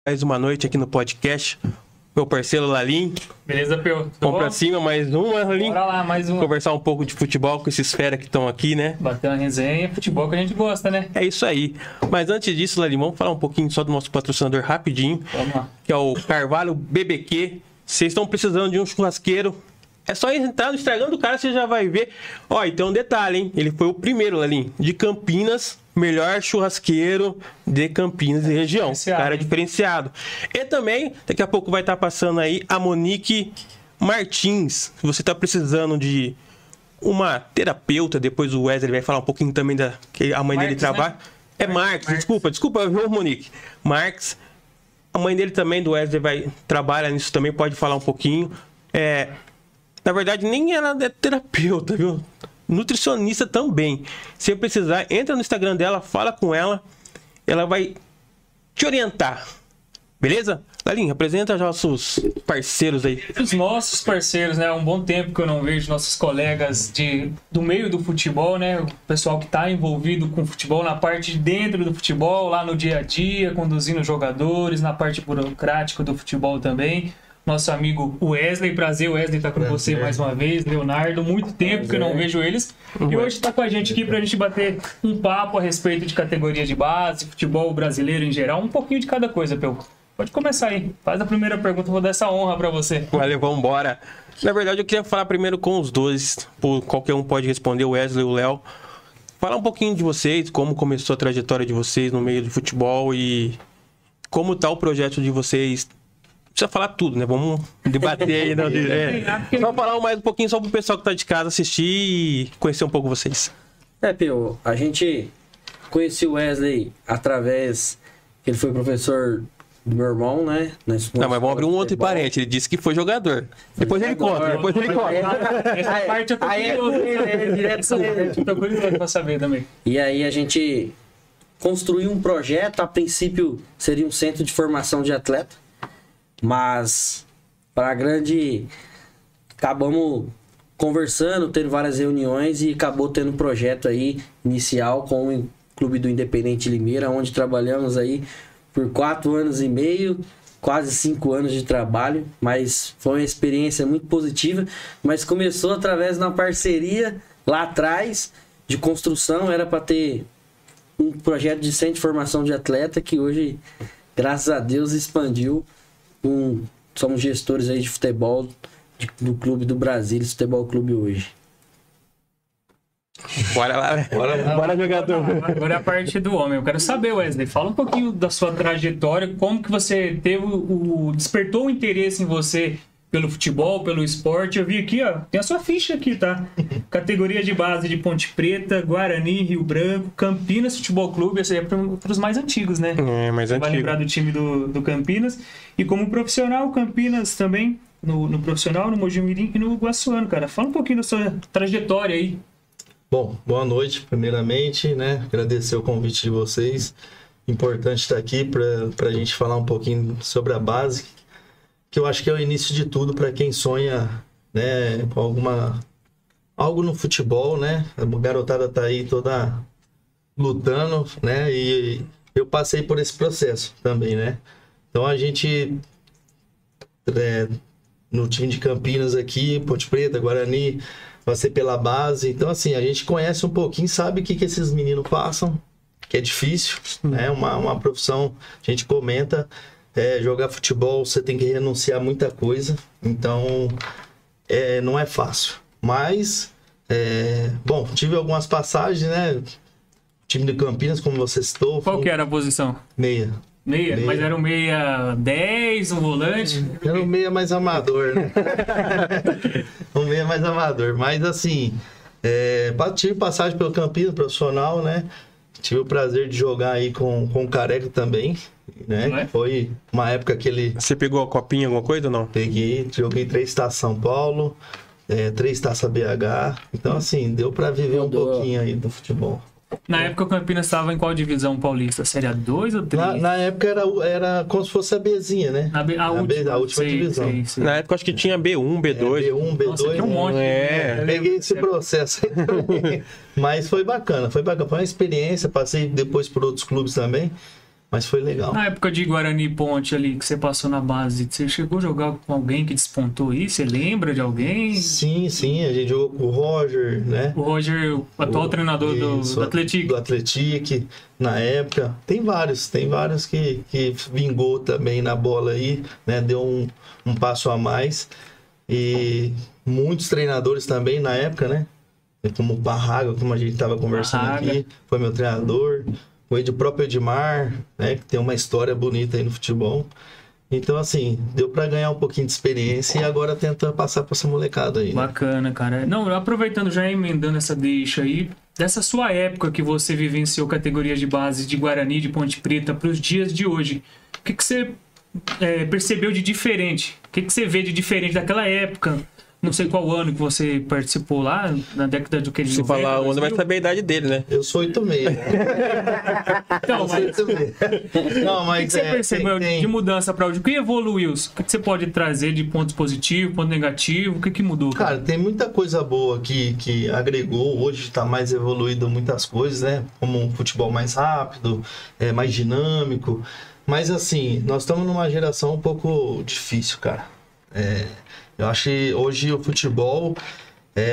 Mais uma noite aqui no podcast. Meu parceiro Lalim. Beleza, Peu? Vamos pra cima, mais uma, Lalim. Bora lá, mais uma. Conversar um pouco de futebol com esses fera que estão aqui, né? Bater uma resenha, futebol que a gente gosta, né? É isso aí. Mas antes disso, Lalim, vamos falar um pouquinho só do nosso patrocinador rapidinho. Vamos lá. Que é o Carvalho BBQ. Vocês estão precisando de um churrasqueiro. É só entrar no Instagram do cara, você já vai ver. Ó, e tem um detalhe, hein? Ele foi o primeiro, Lalim, de Campinas, melhor churrasqueiro de Campinas e região. Cara diferenciado. E também, daqui a pouco vai estar passando aí a Monique Martins. Se você está precisando de uma terapeuta, depois o Wesley vai falar um pouquinho também da que a mãe dele trabalha. Né? É Marques, desculpa, viu, Monique? Marques. A mãe dele também, do Wesley, trabalha nisso também, pode falar um pouquinho. Na verdade, nem ela é terapeuta, viu? Nutricionista também. Se precisar, entra no Instagram dela, fala com ela. Ela vai te orientar. Beleza? Lalinha, apresenta já os seus parceiros aí. Os nossos parceiros, né? Há um bom tempo que eu não vejo nossos colegas do meio do futebol, né? O pessoal que está envolvido com o futebol, na parte de dentro do futebol, lá no dia a dia, conduzindo jogadores, na parte burocrática do futebol também. Nosso amigo Wesley, prazer, Wesley, estar com você mais uma vez. Leonardo, muito tempo que eu não vejo eles. E hoje está com a gente aqui para a gente bater um papo a respeito de categoria de base, futebol brasileiro em geral, um pouquinho de cada coisa, Peu. Pode começar aí. Faz a primeira pergunta, vou dar essa honra para você. Valeu, vamos embora. Na verdade, eu queria falar primeiro com os dois, qualquer um pode responder, o Wesley e o Léo. Falar um pouquinho de vocês, como começou a trajetória de vocês no meio do futebol e como está o projeto de vocês. Precisa falar tudo, né? Vamos debater aí. Só falar mais um pouquinho só pro pessoal que tá de casa assistir e conhecer um pouco vocês. Peu, a gente conheceu o Wesley através que ele foi professor do meu irmão, né? Não, mas vamos abrir um outro parente. Ele disse que foi jogador. Depois ele conta. Essa parte eu tô curioso. Direto eu tô curioso pra saber também. E aí a gente construiu um projeto. A princípio seria um centro de formação de atleta. Mas, para grande, acabamos conversando, tendo várias reuniões e acabou tendo um projeto aí inicial com o Clube do Independente Limeira, onde trabalhamos aí por 4 anos e meio, quase 5 anos de trabalho, mas foi uma experiência muito positiva, mas começou através de uma parceria lá atrás de construção, era para ter um projeto de centro de formação de atleta que hoje, graças a Deus, expandiu. Somos gestores aí de futebol do Clube do Brasília, Futebol Clube hoje. Bora lá, né? Bora jogador. Agora é a parte do homem. Eu quero saber, Wesley, fala um pouquinho da sua trajetória, como que você teve despertou o interesse em você pelo futebol, pelo esporte. Eu vi aqui, ó, tem a sua ficha aqui, tá? Categoria de base de Ponte Preta, Guarani, Rio Branco, Campinas Futebol Clube, esse aí é para os mais antigos, né? Mais antigo. Vai lembrar do time do Campinas. E como profissional, Campinas também, no profissional, no Mojimirim e no Iguaçuano, cara. Fala um pouquinho da sua trajetória aí. Bom, boa noite, primeiramente, né? Agradecer o convite de vocês. Importante estar aqui para a gente falar um pouquinho sobre a base, que eu acho que é o início de tudo para quem sonha, né, com algo no futebol, né? A garotada tá aí toda lutando, né? E eu passei por esse processo também, né? Então a gente no time de Campinas aqui, Ponte Preta, Guarani, passei pela base. Então assim, a gente conhece um pouquinho, sabe o que esses meninos passam, que é difícil, né? Uma profissão, a gente comenta. Jogar futebol, você tem que renunciar a muita coisa, então não é fácil. Mas, bom, tive algumas passagens, né? Time de Campinas, como você citou. Qual que era a posição? Meia. Meia? Mas era um meia 10, um volante? Era um meia mais amador, né? Um meia mais amador, mas assim, tive passagem pelo Campinas profissional, né? Tive o prazer de jogar aí com o Careca também, né? Foi uma época que ele... Você pegou a copinha, alguma coisa ou não? Peguei, joguei 3 Taças São Paulo, 3 Taças BH. Então, assim, deu pra viver um pouquinho aí do futebol. Na época o Campinas estava em qual divisão paulista? Série A2 ou 3? Na época era como se fosse a Bzinha, né? A última divisão. Sei. Na época acho que tinha B1, B2. B1, B2. Nossa, tinha um monte. Peguei esse processo aí também. Mas foi bacana. Foi uma experiência. Passei depois por outros clubes também. Mas foi legal. Na época de Guarani e Ponte ali, que você passou na base, você chegou a jogar com alguém que despontou aí? Você lembra de alguém? Sim, a gente jogou com o Roger, né? O Roger, o atual treinador do Atlético. Do Atlético, na época. Tem vários que vingou também na bola aí, né? Deu um passo a mais. E muitos treinadores também na época, né? Como o Barraga, como a gente estava conversando aqui, foi meu treinador. O próprio Edmar, né? Que tem uma história bonita aí no futebol. Então, assim, deu para ganhar um pouquinho de experiência e agora tenta passar para essa molecada aí. Né? Bacana, cara. Não, aproveitando, já emendando essa deixa aí, dessa sua época que você vivenciou categorias de base de Guarani, de Ponte Preta, para os dias de hoje, o que você percebeu de diferente? O que você vê de diferente daquela época? Não sei qual ano que você participou lá, na década do que ele. Se falar o ano, vai saber a idade dele, né? Eu sou 86. Então, mas... Não, mas o que você percebeu de mudança para hoje? O que evoluiu? O que você pode trazer de pontos positivos, ponto negativo? O que mudou? Cara, tem muita coisa boa que agregou. Hoje está mais evoluído muitas coisas, né? Como um futebol mais rápido, mais dinâmico. Mas assim, nós estamos numa geração um pouco difícil, cara. Eu acho que hoje o futebol,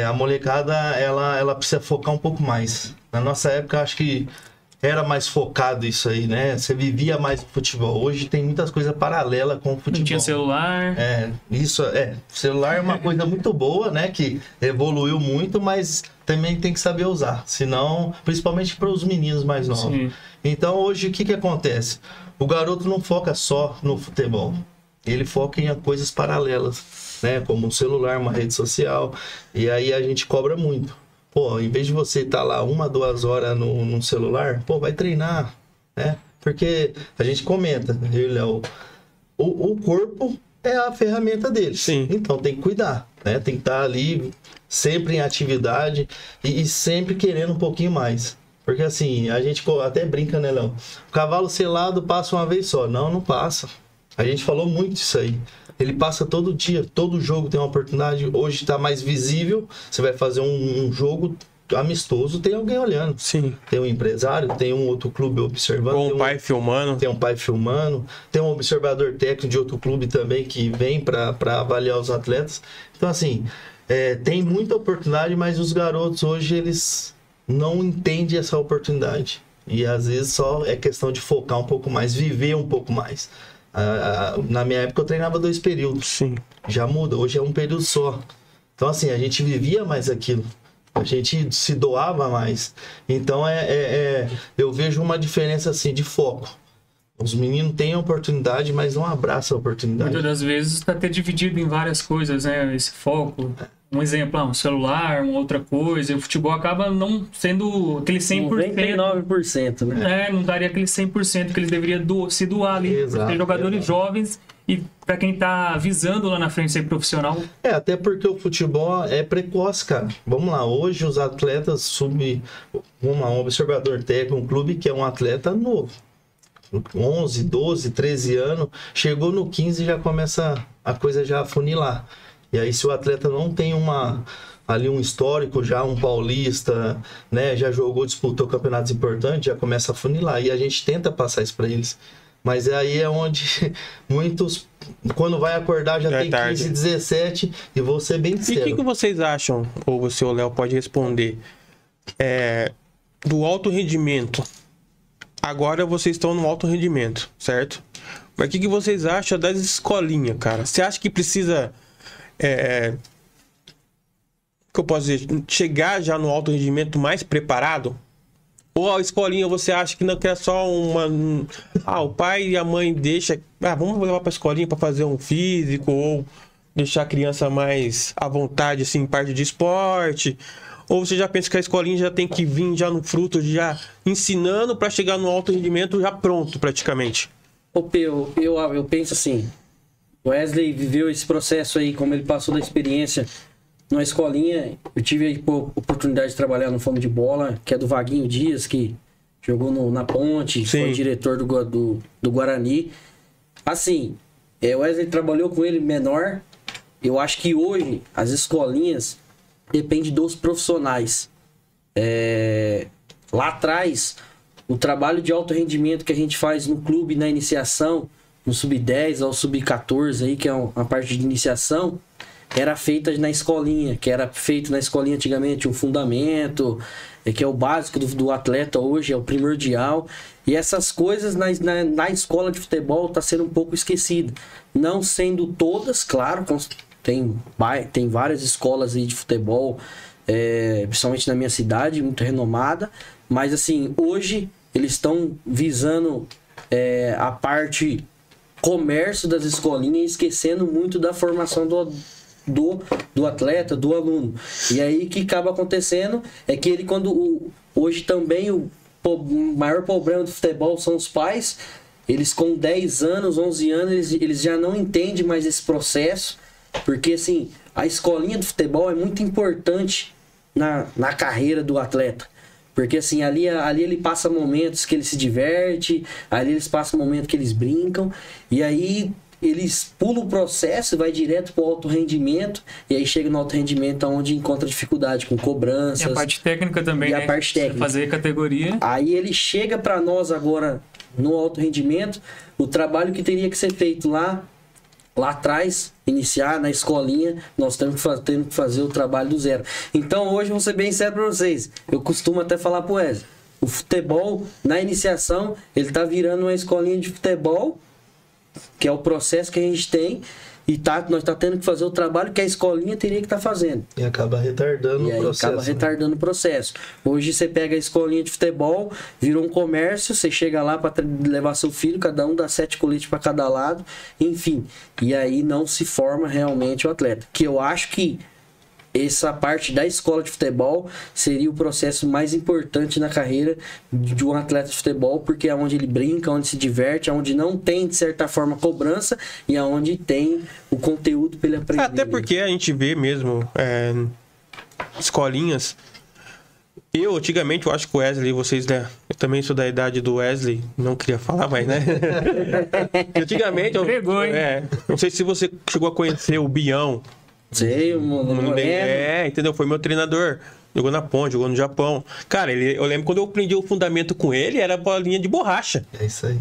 a molecada, ela precisa focar um pouco mais. Na nossa época, acho que era mais focado isso aí, né? Você vivia mais o futebol. Hoje tem muitas coisas paralelas com o futebol. Não tinha celular. Celular é uma coisa muito boa, né? Que evoluiu muito, mas também tem que saber usar. Senão, principalmente para os meninos mais novos. Sim. Então, hoje, o que acontece? O garoto não foca só no futebol. Ele foca em coisas paralelas, né? Como um celular, uma rede social. E aí a gente cobra muito. Pô, em vez de você estar lá 1-2 horas no celular, pô, vai treinar, né? Porque a gente comenta, eu e Léo, o corpo é a ferramenta dele. Sim. Então tem que cuidar, né? Tem que estar ali sempre em atividade e sempre querendo um pouquinho mais. Porque assim, a gente até brinca, né, Léo? O cavalo selado passa uma vez só. Não passa. A gente falou muito disso aí. Ele passa todo dia, todo jogo tem uma oportunidade. Hoje está mais visível. Você vai fazer um jogo amistoso, tem alguém olhando. Sim. Tem um empresário, tem um outro clube observando. Ou um pai filmando. Tem um pai filmando. Tem um observador técnico de outro clube também que vem para avaliar os atletas. Então, assim, tem muita oportunidade, mas os garotos hoje, eles não entendem essa oportunidade. E às vezes só é questão de focar um pouco mais, viver um pouco mais. Na minha época eu treinava 2 períodos. Sim. Já muda, hoje é um período só. Então assim, a gente vivia mais aquilo. A gente se doava mais. Então eu vejo uma diferença assim de foco. Os meninos têm a oportunidade, mas não abraçam a oportunidade. Muitas das vezes está até dividido em várias coisas, né? Esse foco. Um exemplo, um celular, uma outra coisa. E o futebol acaba não sendo aquele 100%. 99%, né? Não daria aquele 100% que eles deveriam se doar ali. Exato, ter jogadores jovens e para quem tá visando lá na frente ser profissional. Até porque o futebol é precoce, cara. Vamos lá, hoje os atletas um observador técnico, um clube que é um atleta novo. 11, 12, 13 anos, chegou no 15 já começa a coisa já a funilar. E aí se o atleta não tem ali um histórico, já um paulista, né, já disputou campeonatos importantes, já começa a funilar. E a gente tenta passar isso para eles. Mas aí é onde muitos, quando vai acordar, já tem tarde. 15, 17, e vou ser bem sincero. E o que vocês acham, ou você, o Léo, pode responder, do alto rendimento? Agora vocês estão no alto rendimento, certo? Mas o que vocês acham das escolinhas, cara? Você acha que precisa... que eu posso dizer? Chegar já no alto rendimento mais preparado? Ou a escolinha você acha que não quer só o pai e a mãe deixa... vamos levar pra escolinha para fazer um físico, ou deixar a criança mais à vontade, assim, em parte de esporte... Ou você já pensa que a escolinha já tem que vir já no fruto, já ensinando para chegar no alto rendimento já pronto, praticamente? Eu penso assim, o Wesley viveu esse processo aí, como ele passou da experiência numa escolinha. Eu tive a oportunidade de trabalhar no Fome de Bola, que é do Vaguinho Dias, que jogou na Ponte, Sim. Foi diretor do Guarani. Assim, o Wesley trabalhou com ele menor. Eu acho que hoje as escolinhas... Depende dos profissionais. Lá atrás, o trabalho de alto rendimento que a gente faz no clube, na iniciação, no sub-10 ao sub-14 aí, que é uma parte de iniciação, era feita na escolinha, que era feito na escolinha antigamente, um fundamento, que é o básico do atleta hoje, é o primordial. E essas coisas na escola de futebol tá sendo um pouco esquecida. Não sendo todas, claro, tem várias escolas aí de futebol, principalmente na minha cidade, muito renomada. Mas assim, hoje eles estão visando a parte comércio das escolinhas e esquecendo muito da formação do atleta, do aluno. E aí o que acaba acontecendo é que ele, hoje também o maior problema do futebol são os pais. Eles com 10 anos, 11 anos, eles já não entendem mais esse processo, porque assim, a escolinha do futebol é muito importante na carreira do atleta. Porque assim, ali ele passa momentos que ele se diverte, ali eles passam momentos que eles brincam, e aí eles pulam o processo e vai direto para o alto rendimento, e aí chega no alto rendimento onde encontra dificuldade com cobranças. E a parte técnica também, né? A parte técnica. Fazer categoria. Aí ele chega para nós agora no alto rendimento, o trabalho que teria que ser feito lá atrás, iniciar na escolinha, nós temos que fazer o trabalho do zero. Então hoje, vou ser bem sério para vocês, eu costumo até falar pro Wesley, o futebol, na iniciação, ele tá virando uma escolinha de futebol, que é o processo que a gente tem, e nós tá tendo que fazer o trabalho que a escolinha teria que estar fazendo. E acaba retardando o processo. Acaba retardando o processo. Hoje você pega a escolinha de futebol, virou um comércio, você chega lá para levar seu filho, cada um dá 7 coletes para cada lado, enfim. E aí não se forma realmente o atleta. Que eu acho que essa parte da escola de futebol seria o processo mais importante na carreira de um atleta de futebol, porque é onde ele brinca, onde se diverte, onde não tem, de certa forma, cobrança e é onde tem o conteúdo para ele aprender. Até porque a gente vê mesmo escolinhas. Antigamente, eu acho que o Wesley, vocês, né? Eu também sou da idade do Wesley, não queria falar, mas, né? Antigamente, Pegou, hein? Não sei se você chegou a conhecer o Bião. Sei, entendeu? Foi meu treinador. Jogou na Ponte, jogou no Japão. Cara, eu lembro quando eu aprendi o fundamento com ele, era bolinha de borracha. É isso aí.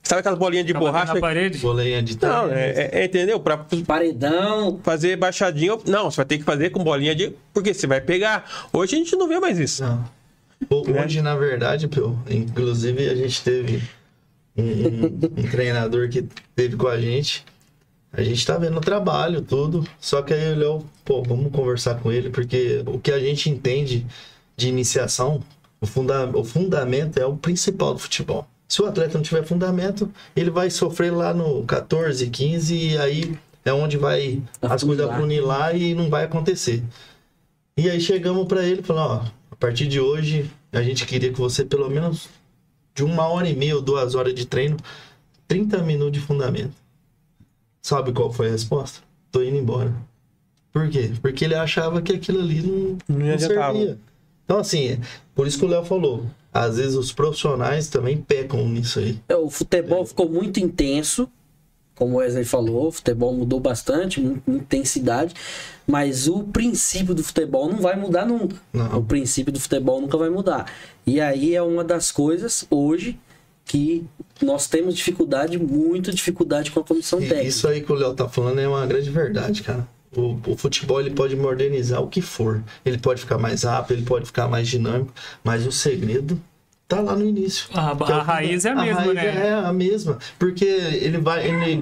Sabe aquelas bolinhas de borracha? Na parede? Bolinha de Não, entendeu? Pra paredão. Fazer baixadinho. Não, você vai ter que fazer com bolinha de. Porque você vai pegar. Hoje a gente não vê mais isso. Não. Hoje, na verdade, inclusive a gente teve um treinador que teve com a gente. A gente tá vendo o trabalho, tudo. Só que aí ele olhou, vamos conversar com ele, porque o que a gente entende de iniciação, o fundamento é o principal do futebol. Se o atleta não tiver fundamento, ele vai sofrer lá no 14, 15, e aí é onde vai as coisas afunilar e não vai acontecer. E aí chegamos para ele e falamos, a partir de hoje, a gente queria que você, pelo menos de 1h30 ou 2 horas de treino, 30 minutos de fundamento. Sabe qual foi a resposta? Tô indo embora. Por quê? Porque ele achava que aquilo ali não servia. Então, assim, por isso que o Léo falou. Às vezes os profissionais também pecam nisso aí. O futebol ficou muito intenso, como o Wesley falou. O futebol mudou bastante, muita intensidade. Mas o princípio do futebol não vai mudar nunca. Não. O princípio do futebol nunca vai mudar. E aí é uma das coisas, hoje, que nós temos muita dificuldade com a comissão técnica. Isso aí que o Léo tá falando é uma grande verdade, cara. O futebol, ele pode modernizar o que for. Ele pode ficar mais rápido, ele pode ficar mais dinâmico, mas o segredo tá lá no início. A raiz é a mesma, né? É a mesma. Porque ele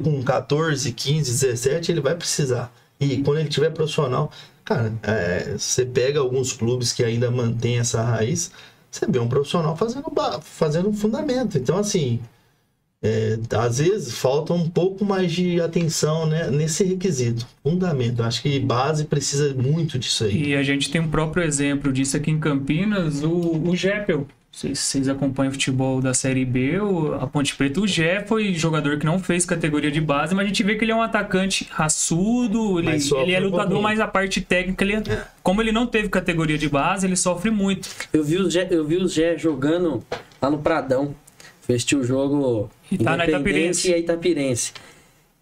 com 14, 15, 17, ele vai precisar. E quando ele tiver profissional, cara, você pega alguns clubes que ainda mantém essa raiz, você vê um profissional fazendo um fundamento. Então, assim, às vezes falta um pouco mais de atenção, né, nesse requisito, fundamento. Acho que base precisa muito disso aí. E a gente tem um próprio exemplo disso aqui em Campinas, o Geppel. Se vocês acompanham o futebol da Série B, a Ponte Preta, o Gé foi jogador que não fez categoria de base, mas a gente vê que ele é um atacante raçudo, ele é lutador, mas a parte técnica, como ele não teve categoria de base, ele sofre muito. Eu vi o Gé jogando lá no Pradão. Fez o jogo Independente e Itapirense.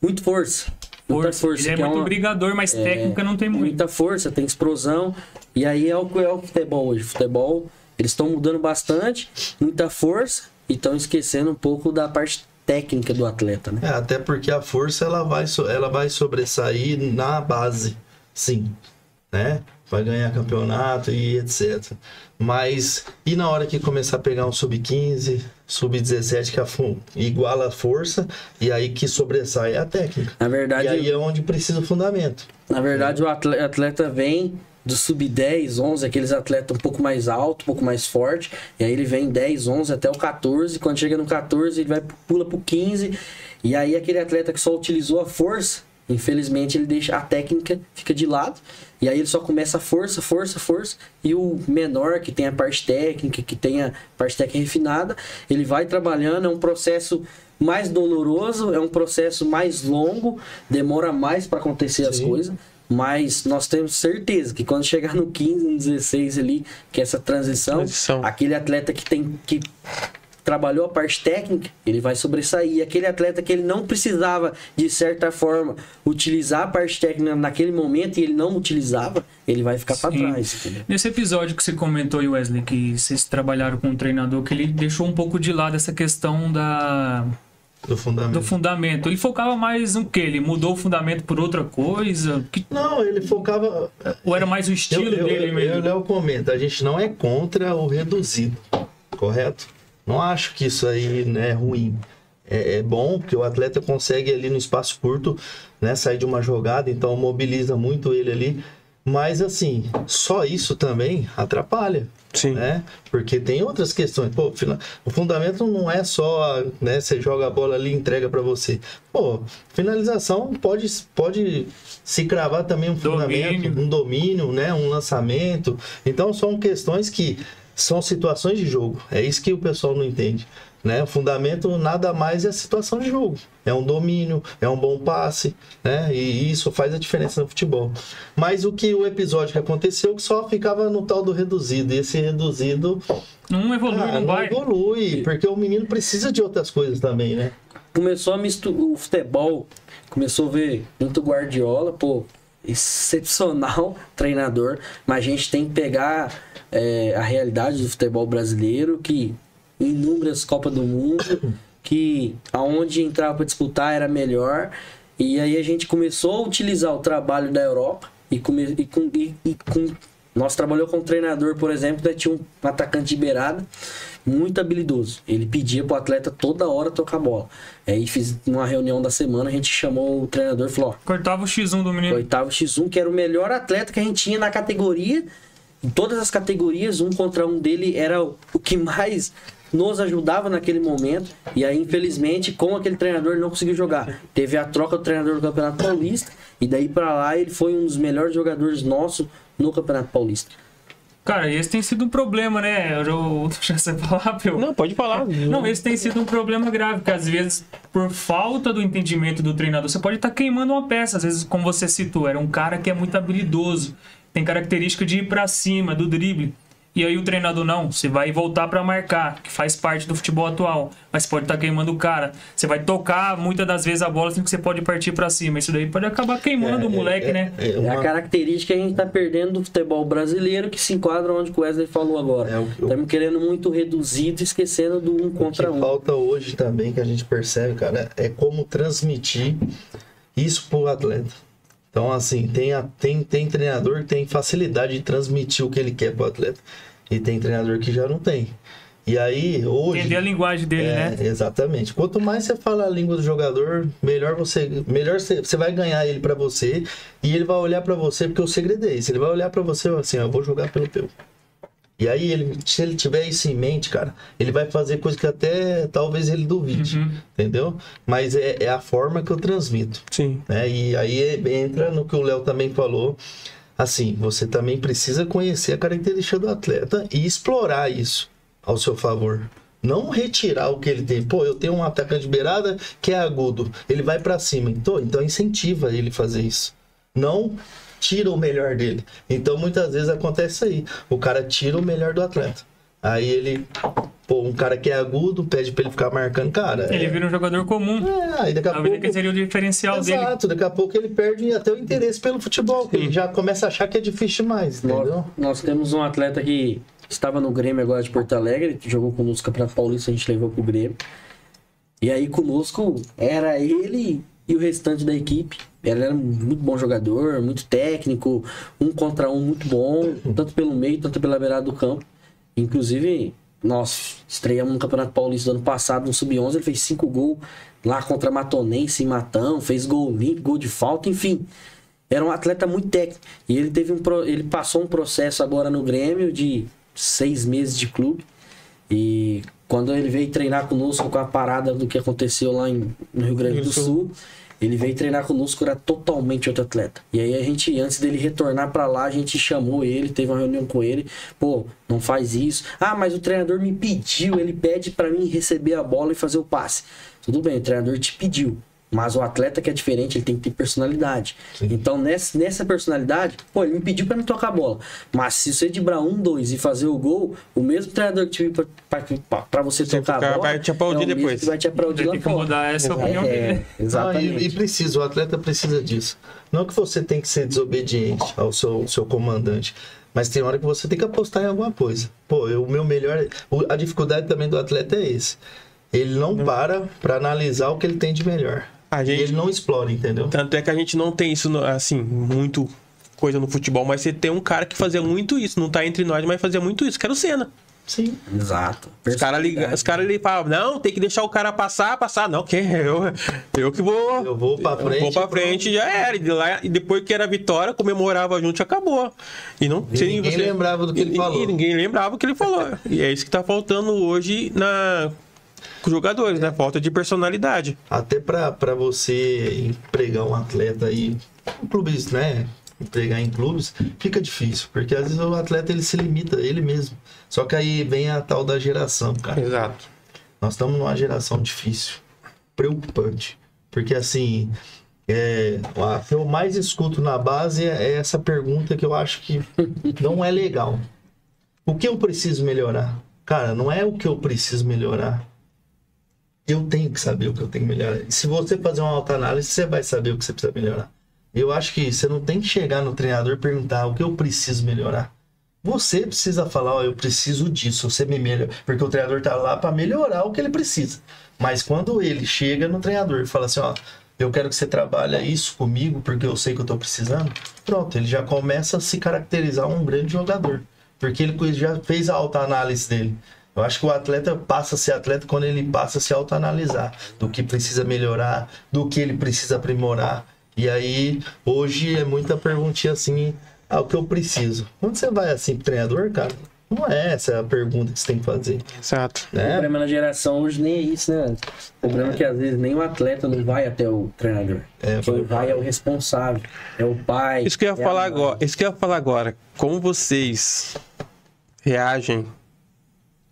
Muita força. Muita força. Ele é muito brigador, mas técnica não tem muito. Muita força, tem explosão. E aí é o futebol hoje. Futebol Eles estão mudando bastante, muita força, e estão esquecendo um pouco da parte técnica do atleta, né? Até porque a força ela vai sobressair na base, sim, né? Vai ganhar campeonato e etc. Mas, e na hora que começar a pegar um sub-15, sub-17 que iguala a força, e aí que sobressai a técnica. Na verdade, e aí é onde precisa o fundamento. Na verdade, o atleta vem do sub-10, 11, aqueles atletas um pouco mais alto, um pouco mais forte, e aí ele vem 10, 11 até o 14, quando chega no 14 ele pula pro 15, e aí aquele atleta que só utilizou a força, infelizmente ele deixa a técnica, fica de lado, e aí ele só começa a força, e o menor, que tem a parte técnica, que tem a parte técnica refinada, ele vai trabalhando, é um processo mais doloroso, é um processo mais longo, demora mais para acontecer as coisas, mas nós temos certeza que quando chegar no 15, no 16 ali, que é essa transição, aquele atleta que trabalhou a parte técnica, ele vai sobressair. Aquele atleta que ele não precisava, de certa forma, utilizar a parte técnica naquele momento e ele não utilizava, ele vai ficar para trás. Entendeu? Nesse episódio que você comentou, Wesley, que vocês trabalharam com um treinador, que ele deixou um pouco de lado essa questão do fundamento. Ele focava mais no quê? Ele mudou o fundamento por outra coisa? Não, ele focava... Ou era mais o estilo dele mesmo? Léo comenta, a gente não é contra o reduzido, correto? Não acho que isso aí, né, é ruim. É bom, porque o atleta consegue ali no espaço curto, né, sair de uma jogada, então mobiliza muito ele ali. Mas assim, só isso também atrapalha. Sim. Né? Porque tem outras questões. Pô, o fundamento não é só, né, você joga a bola ali e entrega para você. Pô, finalização pode se cravar também um fundamento, um domínio, né, um lançamento. Então são questões que são situações de jogo. É isso que o pessoal não entende. Né? O fundamento nada mais é a situação de jogo. É um domínio, é um bom passe, né? E isso faz a diferença no futebol. Mas o episódio que aconteceu que só ficava no tal do reduzido. E esse reduzido não evolui, não evolui, porque o menino precisa de outras coisas também, né? Começou a misturar o futebol, começou a ver muito Guardiola, pô, excepcional treinador, mas a gente tem que pegar a realidade do futebol brasileiro, que inúmeras Copas do Mundo, que aonde entrava para disputar era melhor, e aí a gente começou a utilizar o trabalho da Europa nós trabalhamos com um treinador, por exemplo, que tinha um atacante de beirada muito habilidoso. Ele pedia pro atleta toda hora tocar bola. Aí fiz uma reunião da semana, a gente chamou o treinador e falou, ó, cortava o X1 do menino. Cortava o X1, que era o melhor atleta que a gente tinha na categoria. Em todas as categorias, 1 contra 1 dele era o que mais nos ajudava naquele momento. E aí, infelizmente, com aquele treinador ele não conseguiu jogar. Teve a troca do treinador do Campeonato Paulista, e daí pra lá ele foi um dos melhores jogadores nossos no Campeonato Paulista. Cara, esse tem sido um problema, né? Já sei falar, Peu? Não, pode falar. Não, esse tem sido um problema grave, porque às vezes, por falta do entendimento do treinador, você pode estar queimando uma peça. Às vezes, como você citou, era um cara que é muito habilidoso, tem característica de ir pra cima, do drible. E aí o treinador, não, você vai voltar para marcar, que faz parte do futebol atual, mas pode estar queimando o cara. Você vai tocar muitas das vezes a bola, assim que você pode partir para cima. Isso daí pode acabar queimando o moleque, né? É a característica que a gente tá perdendo do futebol brasileiro, que se enquadra onde o Wesley falou agora. Estamos querendo muito reduzido, esquecendo do 1 contra 1. O que falta hoje também, que a gente percebe, cara, é como transmitir isso pro atleta. Então, assim, tem treinador que tem facilidade de transmitir o que ele quer pro atleta. E tem treinador que já não tem. E aí, hoje... entender a linguagem dele, né? Exatamente. Quanto mais você fala a língua do jogador, melhor você vai ganhar ele pra você. E ele vai olhar pra você, porque o segredo é esse. Ele vai olhar pra você assim, eu vou jogar pelo teu. E aí, se ele tiver isso em mente, cara, ele vai fazer coisa que até talvez ele duvide, entendeu? Mas é a forma que eu transmito. Sim. Né? E aí entra no que o Léo também falou. Assim, você também precisa conhecer a característica do atleta e explorar isso ao seu favor. Não retirar o que ele tem. Pô, eu tenho um atacante de beirada que é agudo. Ele vai pra cima. Então incentiva ele a fazer isso. Não tira o melhor dele. Então muitas vezes acontece aí. O cara tira o melhor do atleta. Aí ele, pô, um cara que é agudo, pede pra ele ficar marcando, cara. Ele vira um jogador comum. Aí daqui a pouco... que seria o diferencial dele. Exato, daqui a pouco ele perde até o interesse pelo futebol, que ele já começa a achar que é difícil demais, entendeu? Nós temos um atleta que estava no Grêmio agora de Porto Alegre, ele jogou conosco no Campeonato Paulista, a gente levou pro Grêmio. E aí conosco era ele e o restante da equipe. Ele era muito bom jogador, muito técnico, 1 contra 1 muito bom, tanto pelo meio, tanto pela beirada do campo. Inclusive, nós estreamos no Campeonato Paulista do ano passado, no Sub-11, ele fez 5 gols lá contra Matonense em Matão, fez gol limpo, gol de falta, enfim. Era um atleta muito técnico. E ele ele passou um processo agora no Grêmio de 6 meses de clube. E quando ele veio treinar conosco com a parada do que aconteceu lá no Rio Grande do Sul, ele veio treinar conosco, era totalmente outro atleta. E aí a gente, antes dele retornar pra lá, a gente chamou ele, teve uma reunião com ele. Pô, não faz isso. Ah, mas o treinador me pediu, ele pede pra mim receber a bola e fazer o passe. Tudo bem, o treinador te pediu. Mas o atleta que é diferente, ele tem que ter personalidade. Sim. Então, nessa personalidade, pô, ele me pediu pra me tocar a bola. Mas se você driblar 1, 2 e fazer o gol, o mesmo treinador que te pediu pra você tocar a bola, vai te aplaudir depois. Vai te aplaudir lá fora. Mudar essa opinião dele. Exatamente. E precisa, o atleta precisa disso. Não que você tem que ser desobediente ao seu comandante, mas tem hora que você tem que apostar em alguma coisa. Pô, o meu melhor... A dificuldade também do atleta é esse. Ele não para analisar o que ele tem de melhor. E ele não explora, entendeu? Tanto é que a gente não tem isso, assim, muito coisa no futebol, mas você tem um cara que fazia muito isso, não tá entre nós, mas fazia muito isso, que era o Senna. Sim. Exato. Os caras ali falavam, não, tem que deixar o cara passar. Não, que eu que vou. Eu vou pra frente. Vou pra frente, já era. E depois que era a vitória, comemorava junto e acabou. E não, ninguém lembrava do que ele falou. E ninguém lembrava o que ele falou. E é isso que tá faltando hoje com os jogadores, né? Falta de personalidade. Até pra você empregar um atleta aí, em clubes, né? Empregar em clubes, fica difícil. Porque às vezes o atleta ele se limita, ele mesmo. Só que aí vem a tal da geração, cara. Exato. Nós estamos numa geração difícil, preocupante. Porque assim, o que eu mais escuto na base é essa pergunta que eu acho que não é legal. O que eu preciso melhorar? Cara, não é o que eu preciso melhorar. Eu tenho que saber o que eu tenho que melhorar. E se você fazer uma autoanálise, você vai saber o que você precisa melhorar. Eu acho que você não tem que chegar no treinador e perguntar o que eu preciso melhorar. Você precisa falar, eu preciso disso, você me melhora. Porque o treinador tá lá para melhorar o que ele precisa. Mas quando ele chega no treinador e fala assim, eu quero que você trabalhe isso comigo, porque eu sei que eu tô precisando. Pronto, ele já começa a se caracterizar um grande jogador. Porque ele já fez a autoanálise dele. Eu acho que o atleta passa a ser atleta quando ele passa a se autoanalisar. Do que precisa melhorar, do que ele precisa aprimorar. E aí, hoje é muita perguntinha assim, o que eu preciso? Quando você vai assim pro treinador, cara, não é essa a pergunta que você tem que fazer. Exato. O problema na geração hoje nem é isso, né? O problema é que às vezes nem o atleta não vai até o treinador. Quem vai é o responsável, é o pai. Isso que eu ia falar agora. Isso que eu ia falar agora. Como vocês reagem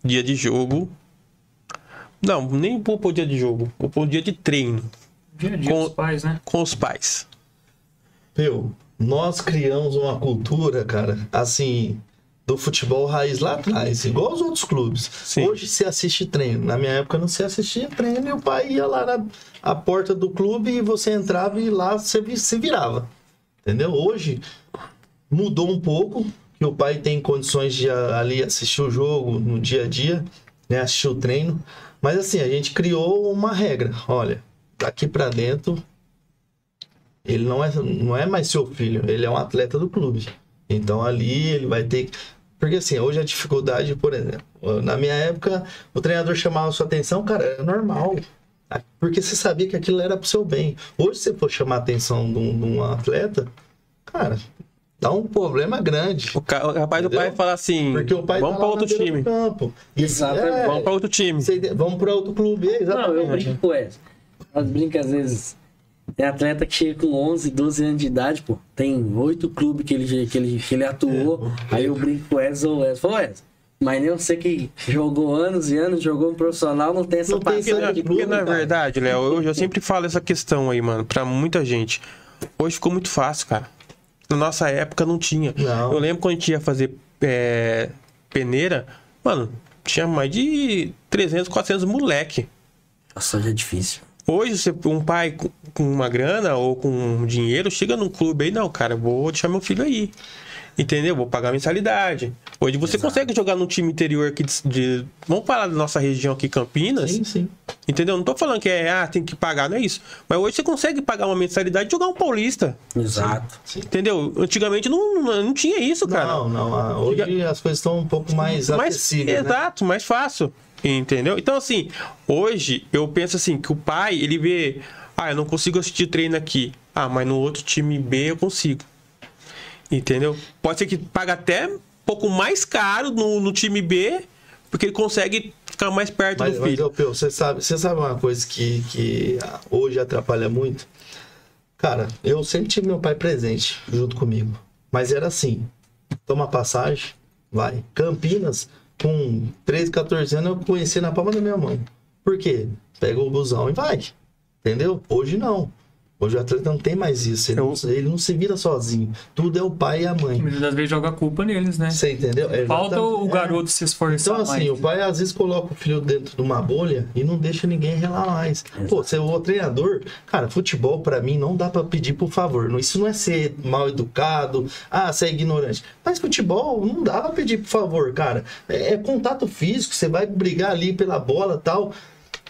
dia de jogo? Não, nem vou pro dia de jogo. Vou pro dia de treino. Dia a dia dos pais, né? Com os pais. Nós criamos uma cultura, cara, assim, do futebol raiz lá atrás, igual os outros clubes. Sim. Hoje se assiste treino. Na minha época não se assistia treino e o pai ia lá na porta do clube e você entrava e lá você se virava. Entendeu? Hoje mudou um pouco, que o pai tem condições de ali assistir o jogo no dia a dia, né, assistir o treino. Mas assim, a gente criou uma regra. Olha, daqui pra dentro, ele não é mais seu filho, ele é um atleta do clube. Então ali ele vai ter... Porque assim, hoje a dificuldade, por exemplo, na minha época, o treinador chamava a sua atenção, cara, era normal. Porque você sabia que aquilo era pro seu bem. Hoje, se você for chamar a atenção de um atleta, cara, dá um problema grande. O rapaz do pai fala assim, porque o pai vamos para outro time. Exatamente. Vamos para outro time. Vamos para outro clube. Exatamente. Não, eu brinco com essa. Nós brincamos às vezes. Tem atleta que chega com 11, 12 anos de idade, pô. Tem 8 clubes que ele atuou. Aí eu brinco com o Wesley. Falou, mas nem você que jogou anos e anos, jogou no profissional, não tem essa passagem de clube. Porque na verdade, Léo, eu sempre falo essa questão aí, mano, pra muita gente. Hoje ficou muito fácil, cara. Na nossa época não tinha. Não. Eu lembro quando a gente ia fazer peneira, mano, tinha mais de 300, 400 moleque. Nossa, hoje é difícil. Hoje, um pai com uma grana ou com dinheiro chega num clube aí, não, cara, vou deixar meu filho aí. Entendeu? Vou pagar mensalidade. Hoje você consegue jogar num time interior aqui vamos falar da nossa região aqui, Campinas. Sim. Entendeu? Não tô falando que tem que pagar, não é isso. Mas hoje você consegue pagar uma mensalidade e jogar um paulista. Exato. Sim. Entendeu? Antigamente não tinha isso, cara. Não. Hoje as coisas estão um pouco mais acessíveis, né? Exato, mais fácil. Entendeu? Então, assim, hoje eu penso assim, que o pai, ele vê... eu não consigo assistir treino aqui. Mas no outro time B eu consigo. Entendeu? Pode ser que paga até um pouco mais caro no time B, porque ele consegue ficar mais perto do filho. Mas, você sabe uma coisa que hoje atrapalha muito? Cara, eu sempre tive meu pai presente junto comigo. Mas era assim, toma passagem, vai. Campinas, com 13, 14 anos, eu conheci na palma da minha mão. Por quê? Pega o busão e vai. Entendeu? Hoje não. Hoje o atleta não tem mais isso. Ele não se vira sozinho. Tudo é o pai e a mãe. Muitas vezes joga a culpa neles, né? Você entendeu? Falta o garoto se esforçar. Então, assim, o pai às vezes coloca o filho dentro de uma bolha e não deixa ninguém relar mais. Pô, você é o treinador. Cara, futebol pra mim não dá pra pedir por favor. Isso não é ser mal educado. Você é ignorante. Mas futebol não dá pra pedir por favor, cara. É contato físico. Você vai brigar ali pela bola e tal.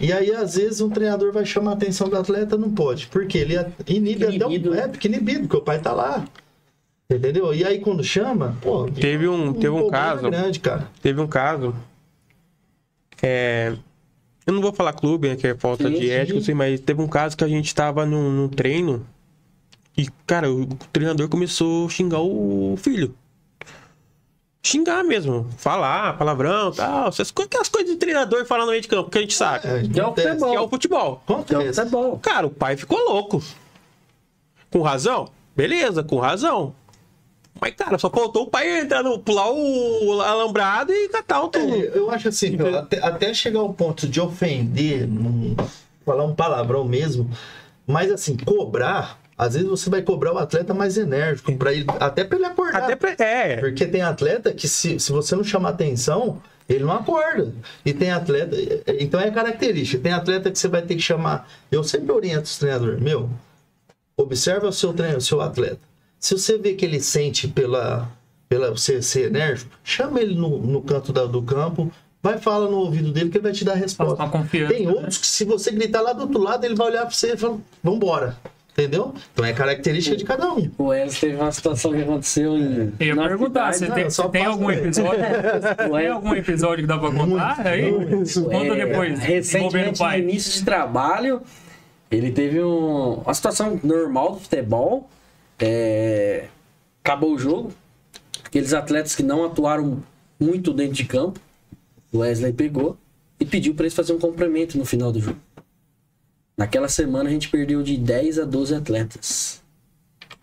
E aí, às vezes, um treinador vai chamar a atenção do atleta, não pode. Porque ele inibe até porque inibido, porque o pai tá lá. Entendeu? E aí, quando chama, pô... Teve um caso... grande, cara. Teve um caso... Eu não vou falar clube, né, que é falta de ética, assim, mas teve um caso que a gente tava num treino e, cara, o treinador começou a xingar o filho. Xingar mesmo, falar, palavrão e tal. Aquelas coisas de treinador falando no meio de campo, que a gente sabe. Que é o futebol. Que é o futebol. Cara, o pai ficou louco. Com razão? Beleza, com razão. Mas, cara, só faltou o pai entrar pular o alambrado e catar o tudo. Eu acho assim, até chegar ao ponto de ofender, falar um palavrão mesmo, mas assim, cobrar... Às vezes você vai cobrar o atleta mais enérgico, até para ele acordar. Porque tem atleta que se você não chamar atenção, ele não acorda. E tem atleta... Então é característica. Tem atleta que você vai ter que chamar... Eu sempre oriento os treinadores. Observa o seu atleta. Se você vê que ele sente pela você ser enérgico, chama ele no canto do campo, vai falar no ouvido dele que ele vai te dar a resposta. Tem outros que se você gritar lá do outro lado, ele vai olhar para você e falar, vambora. Entendeu? Então é característica de cada um. O Wesley teve uma situação que aconteceu em... Eu ia perguntar, você tem algum episódio? Tem algum episódio que dá pra contar? Aí, conta depois. Recentemente, no início de trabalho, ele teve uma situação normal do futebol. Acabou o jogo. Aqueles atletas que não atuaram muito dentro de campo, o Wesley pegou e pediu para eles fazerem um complemento no final do jogo. Naquela semana a gente perdeu de 10 a 12 atletas.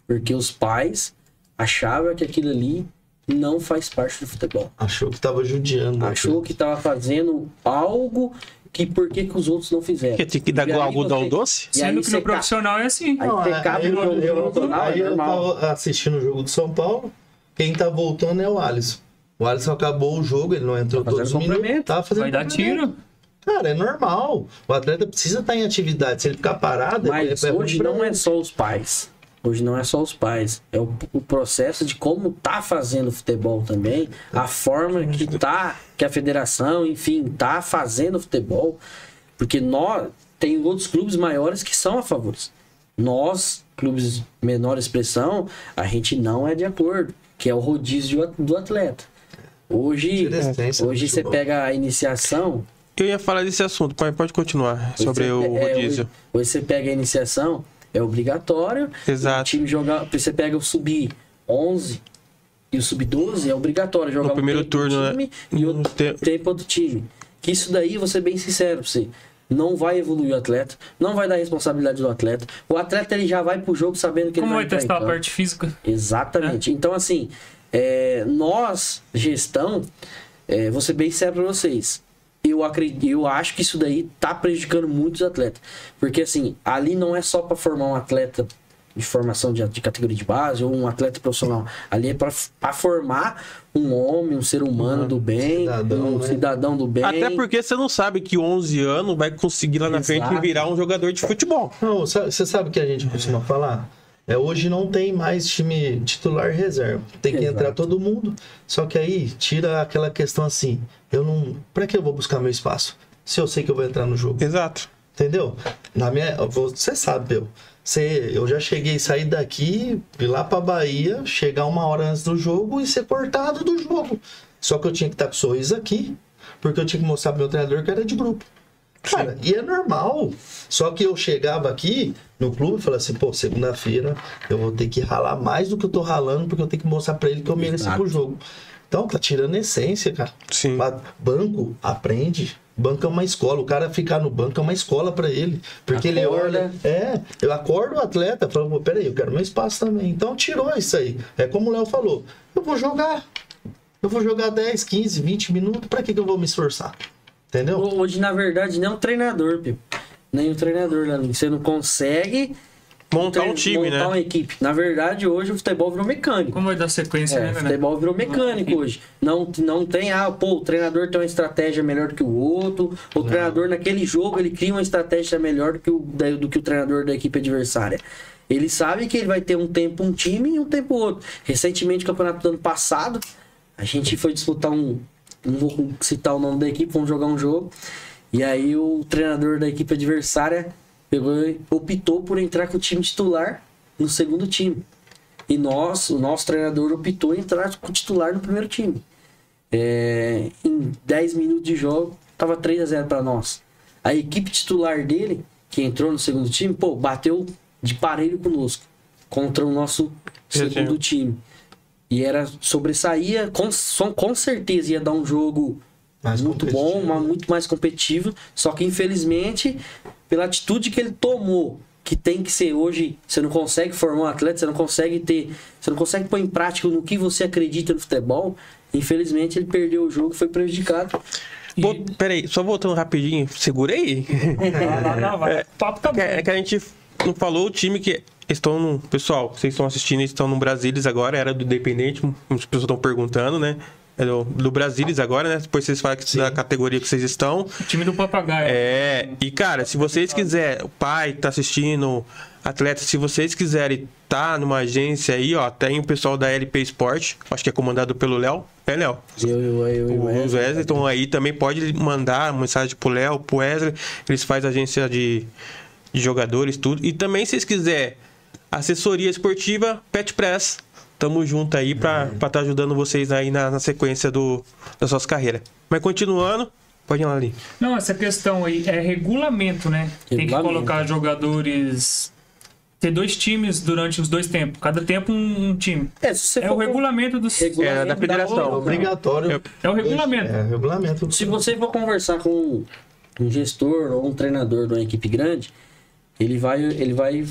Porque os pais achavam que aquilo ali não faz parte do futebol. Achou que estava judiando. Achou que estava fazendo algo que por que os outros não fizeram. Que tinha que dar algodão doce? Sendo que no profissional é assim. Aí eu tava assistindo o jogo do São Paulo. Quem tá voltando é o Alisson. O Alisson acabou o jogo, ele não entrou todos os minutos. Tá fazendo vai dar tiro. Cara, é normal. O atleta precisa estar em atividade. Se ele ficar parado... Mas hoje não é só os pais. Hoje não é só os pais. É o processo de como tá fazendo futebol também. A forma que a federação, enfim, tá fazendo futebol. Porque tem outros clubes maiores que são a favor. Nós, clubes de menor expressão, a gente não é de acordo. Que é o rodízio do atleta. Hoje você pega a iniciação... Eu ia falar desse assunto, pode continuar sobre o rodízio. Hoje você pega a iniciação, é obrigatório. Exato. O time jogar, você pega o sub-11 e o sub-12, é obrigatório jogar no primeiro turno, time, né? E outro tempo do time. Que isso daí, vou ser bem sincero pra você, não vai evoluir o atleta, não vai dar responsabilidade do atleta. O atleta ele já vai pro jogo sabendo que ele vai testar a parte física. Exatamente. Então, assim, nós, gestão, vou ser bem sincero pra vocês. Eu acho que isso daí tá prejudicando muito os atletas. Porque, assim, ali não é só para formar um atleta de formação de categoria de base ou um atleta profissional. Ali é para formar um homem, um ser humano do bem, cidadão do bem. Até porque você não sabe que 11 anos vai conseguir lá na frente virar um jogador de futebol. Não, você sabe o que a gente costuma falar? Hoje não tem mais time titular e reserva. Tem que entrar todo mundo. Só que aí tira aquela questão assim, pra que eu vou buscar meu espaço? Se eu sei que eu vou entrar no jogo. Exato. Entendeu? Você sabe, eu já cheguei a sair daqui, ir lá pra Bahia, chegar 1 hora antes do jogo e ser cortado do jogo. Só que eu tinha que estar com o sorriso aqui, porque eu tinha que mostrar pro meu treinador que era de grupo. Cara, e é normal. Só que eu chegava aqui no clube e falava assim, segunda-feira eu vou ter que ralar mais do que eu tô ralando, porque eu tenho que mostrar pra ele que eu mereci pro jogo. Então, tá tirando a essência, cara. Sim. Banco, aprende. Banco é uma escola. O cara ficar no banco é uma escola pra ele. Porque ele olha... eu acordo o atleta, falo, peraí, eu quero meu espaço também. Então, tirou isso aí. É como o Léo falou. Eu vou jogar 10, 15, 20 minutos. Pra que eu vou me esforçar? Entendeu? Hoje, na verdade, nem o treinador, Pio. Nem o treinador, Leandro. Você não consegue montar um time, montar uma equipe. Na verdade, hoje o futebol virou mecânico. Como vai dar sequência, né? O futebol virou mecânico hoje. Não tem, o treinador tem uma estratégia melhor do que o outro. O treinador, naquele jogo, ele cria uma estratégia melhor do que o treinador da equipe adversária. Ele sabe que ele vai ter um tempo um time e um tempo outro. Recentemente, no campeonato do ano passado, a gente foi disputar não vou citar o nome da equipe, vamos jogar um jogo. E aí o treinador da equipe adversária optou por entrar com o time titular no segundo time. E o nosso treinador optou em entrar com o titular no primeiro time. Em 10 minutos de jogo, tava 3-0 para nós. A equipe titular dele, que entrou no segundo time, bateu de parelho conosco contra o nosso segundo time. E sobressaía, com certeza ia dar um jogo muito bom, muito mais competitivo. Só que infelizmente, pela atitude que ele tomou, que tem que ser hoje, você não consegue formar um atleta, você não consegue pôr em prática no que você acredita no futebol. Infelizmente ele perdeu o jogo, foi prejudicado. Peraí, só voltando rapidinho, segura aí. Vai. Papo tá bom. É que a gente não falou o time que estão no... Pessoal, vocês estão assistindo, estão no Brasilis agora, era do Independente, muitas pessoas estão perguntando, né? É do Brasilis agora, né? Depois vocês falam que da categoria que vocês estão. O time do Papagaio. E cara, se vocês quiserem, o pai tá assistindo, atleta, se vocês quiserem tá numa agência aí, tem o pessoal da LP Sport, acho que é comandado pelo Léo. Léo? Eu Os Wesley estão aí, também pode mandar mensagem pro Léo, pro Wesley, eles fazem agência de jogadores, tudo. E também, se vocês quiserem assessoria esportiva, Pet Press, tamo junto aí pra tá ajudando vocês aí na sequência das suas carreiras. Mas continuando, pode ir lá ali. Não, essa questão aí é regulamento, né? Tem que colocar jogadores... Ter 2 times durante os 2 tempos. Cada tempo um time. O regulamento do... da federação. É obrigatório. É o regulamento. É o regulamento. Se você for conversar com um gestor ou um treinador de uma equipe grande, ele vai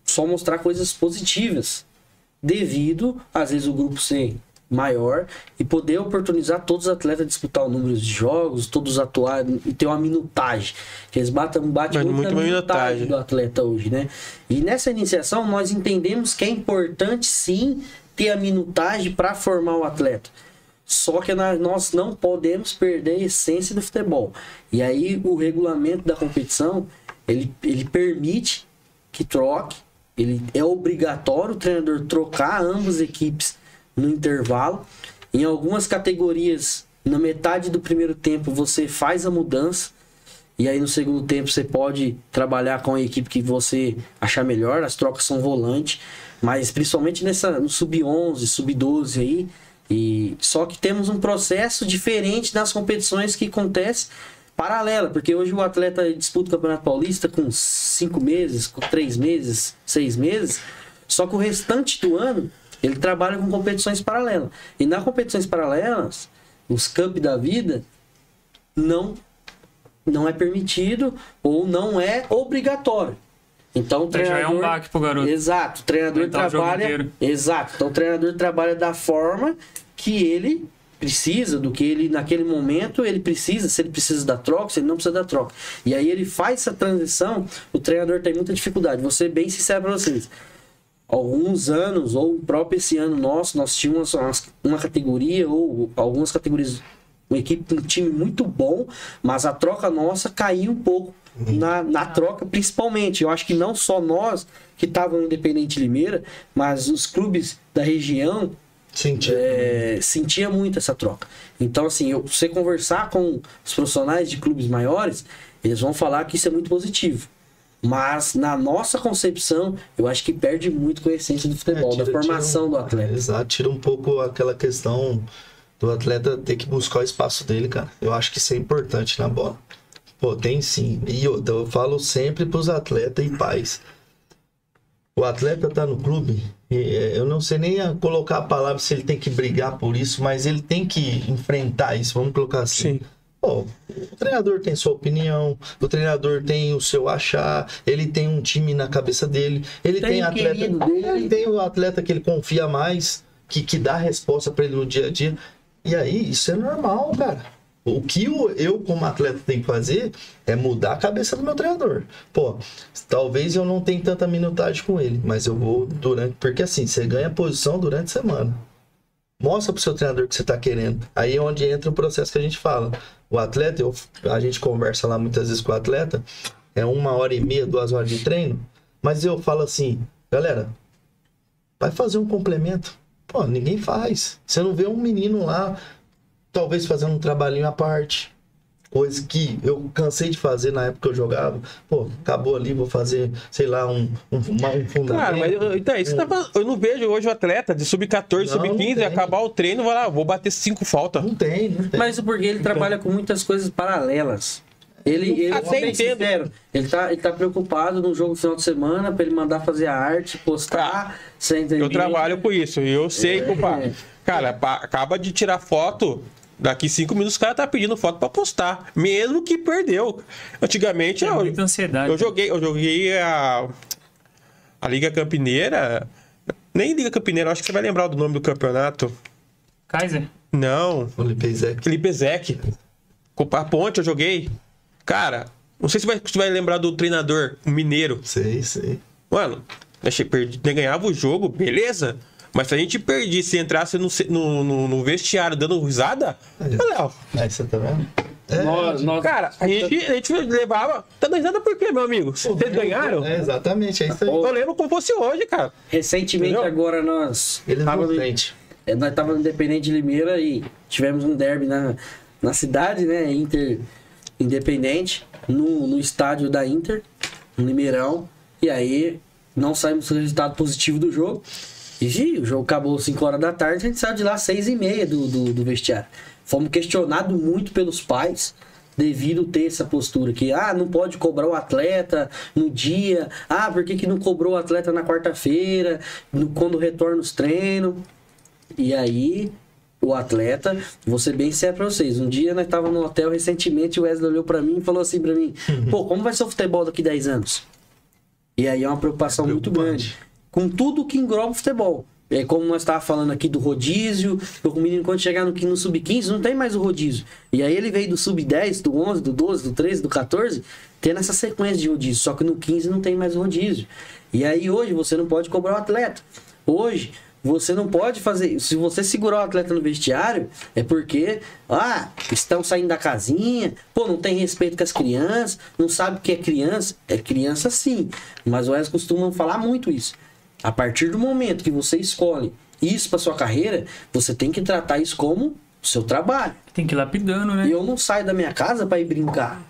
só mostrar coisas positivas, devido, às vezes, o grupo ser maior e poder oportunizar todos os atletas a disputar o número de jogos, todos atuarem e ter uma minutagem. Que eles batem muito na minutagem do atleta hoje, né? E nessa iniciação, nós entendemos que é importante, sim, ter a minutagem para formar o atleta. Só que nós não podemos perder a essência do futebol. E aí, o regulamento da competição, ele permite que troque. É obrigatório o treinador trocar ambas as equipes no intervalo. Em algumas categorias, na metade do primeiro tempo, você faz a mudança. E aí no segundo tempo você pode trabalhar com a equipe que você achar melhor. As trocas são volante. Mas principalmente no sub-11, sub-12 aí. Só que temos um processo diferente nas competições que acontece paralela. Porque hoje o atleta disputa o Campeonato Paulista com 5 meses, com 3 meses, 6 meses. Só que o restante do ano ele trabalha com competições paralelas. E nas competições paralelas, os Cup da vida, não é permitido ou não é obrigatório. Então o treinador... Já é um baque pro garoto. Exato. O treinador trabalha... Exato. Então o treinador trabalha da forma que ele precisa, do que ele, naquele momento, ele precisa, se ele precisa da troca, se ele não precisa da troca. E aí ele faz essa transição, o treinador tem muita dificuldade. Vou ser bem sincero para vocês. Alguns anos, ou próprio esse ano nosso, nós tínhamos uma categoria, ou algumas categorias um time muito bom, mas a troca nossa caiu um pouco na troca, principalmente. Eu acho que não só nós que estávamos no Independente Limeira, mas os clubes da região sentia muito essa troca. Então, assim, você conversar com os profissionais de clubes maiores, eles vão falar que isso é muito positivo. Mas, na nossa concepção, eu acho que perde muito com a essência do futebol, da formação do atleta. Exato, tira um pouco aquela questão do atleta ter que buscar o espaço dele, cara. Eu acho que isso é importante na bola. Pô, tem sim. E eu falo sempre pros atletas e pais. O atleta tá no clube, eu não sei nem colocar a palavra se ele tem que brigar por isso, mas ele tem que enfrentar isso, vamos colocar assim. Sim. Pô, o treinador tem sua opinião, o treinador tem o seu achar, ele tem um time na cabeça dele, ele tem atleta, ele tem o atleta que ele confia mais, que dá resposta para ele no dia a dia. E aí, isso é normal, cara. O que eu como atleta tenho que fazer é mudar a cabeça do meu treinador. Pô, talvez eu não tenha tanta minutagem com ele, mas eu vou porque assim, você ganha posição durante a semana. Mostra pro seu treinador o que você tá querendo. Aí é onde entra o processo que a gente fala. O atleta, a gente conversa lá muitas vezes com o atleta, é 1h30, 2 horas de treino, mas eu falo assim, galera, vai fazer um complemento. Pô, ninguém faz. Você não vê um menino lá, talvez fazendo um trabalhinho à parte. Coisa que eu cansei de fazer na época que eu jogava. Pô, acabou ali, vou fazer, sei lá, um fundamento. Claro, mas então, isso eu não vejo hoje o atleta de sub-14, sub-15, acabar o treino, vai lá, vou bater 5 faltas. Não tem. Mas isso porque ele trabalha com muitas coisas paralelas. Ele tá preocupado no jogo final de semana pra ele mandar fazer a arte, postar, você entendeu? Eu trabalho com isso, e eu sei, compadre. Cara, acaba de tirar foto, daqui 5 minutos o cara tá pedindo foto pra postar, mesmo que perdeu. Antigamente, muita ansiedade. Eu joguei a Liga Campineira, nem Liga Campineira, acho que você vai lembrar do nome do campeonato. Kaiser? Não. Lipezec. Com a Ponte eu joguei. Cara, não sei se você vai lembrar do treinador, o mineiro. Sei. Mano, ganhava o jogo, beleza. Mas se a gente perdisse e entrasse no vestiário dando risada, Léo. Você tá vendo? Cara, a gente levava. Tá dando risada por quê, meu amigo? Vocês ganharam? Exatamente, é isso aí. Eu lembro como fosse hoje, cara. Recentemente, agora nós tava no Independente de Limeira e tivemos um derby na cidade, né? Inter Independente, no estádio da Inter, no Limeirão. E aí, não saímos com o resultado positivo do jogo. E o jogo acabou 5 horas da tarde, a gente saiu de lá 6h30 do vestiário. Fomos questionados muito pelos pais, devido ter essa postura que, não pode cobrar o atleta no dia, por que não cobrou o atleta na quarta-feira, quando retorna os treinos. E aí, o atleta, vou ser bem sério pra vocês, um dia nós estávamos no hotel recentemente, o Wesley olhou pra mim e falou assim pra mim, pô, como vai ser o futebol daqui 10 anos? E aí é uma preocupação muito grande. Com tudo que engloba o futebol. É como nós estávamos falando aqui do rodízio, o menino quando chegar no sub-15 não tem mais o rodízio. E aí ele veio do sub-10, do 11, do 12, do 13, do 14, tendo essa sequência de rodízio. Só que no 15 não tem mais o rodízio. E aí hoje você não pode cobrar o atleta. Hoje você não pode fazer... Se você segurar o atleta no vestiário, é porque... estão saindo da casinha, não tem respeito com as crianças, não sabe o que é criança. É criança sim, mas o Wesley costuma falar muito isso. A partir do momento que você escolhe isso para sua carreira, você tem que tratar isso como seu trabalho. Tem que ir lapidando, né? E eu não saio da minha casa para ir brincar.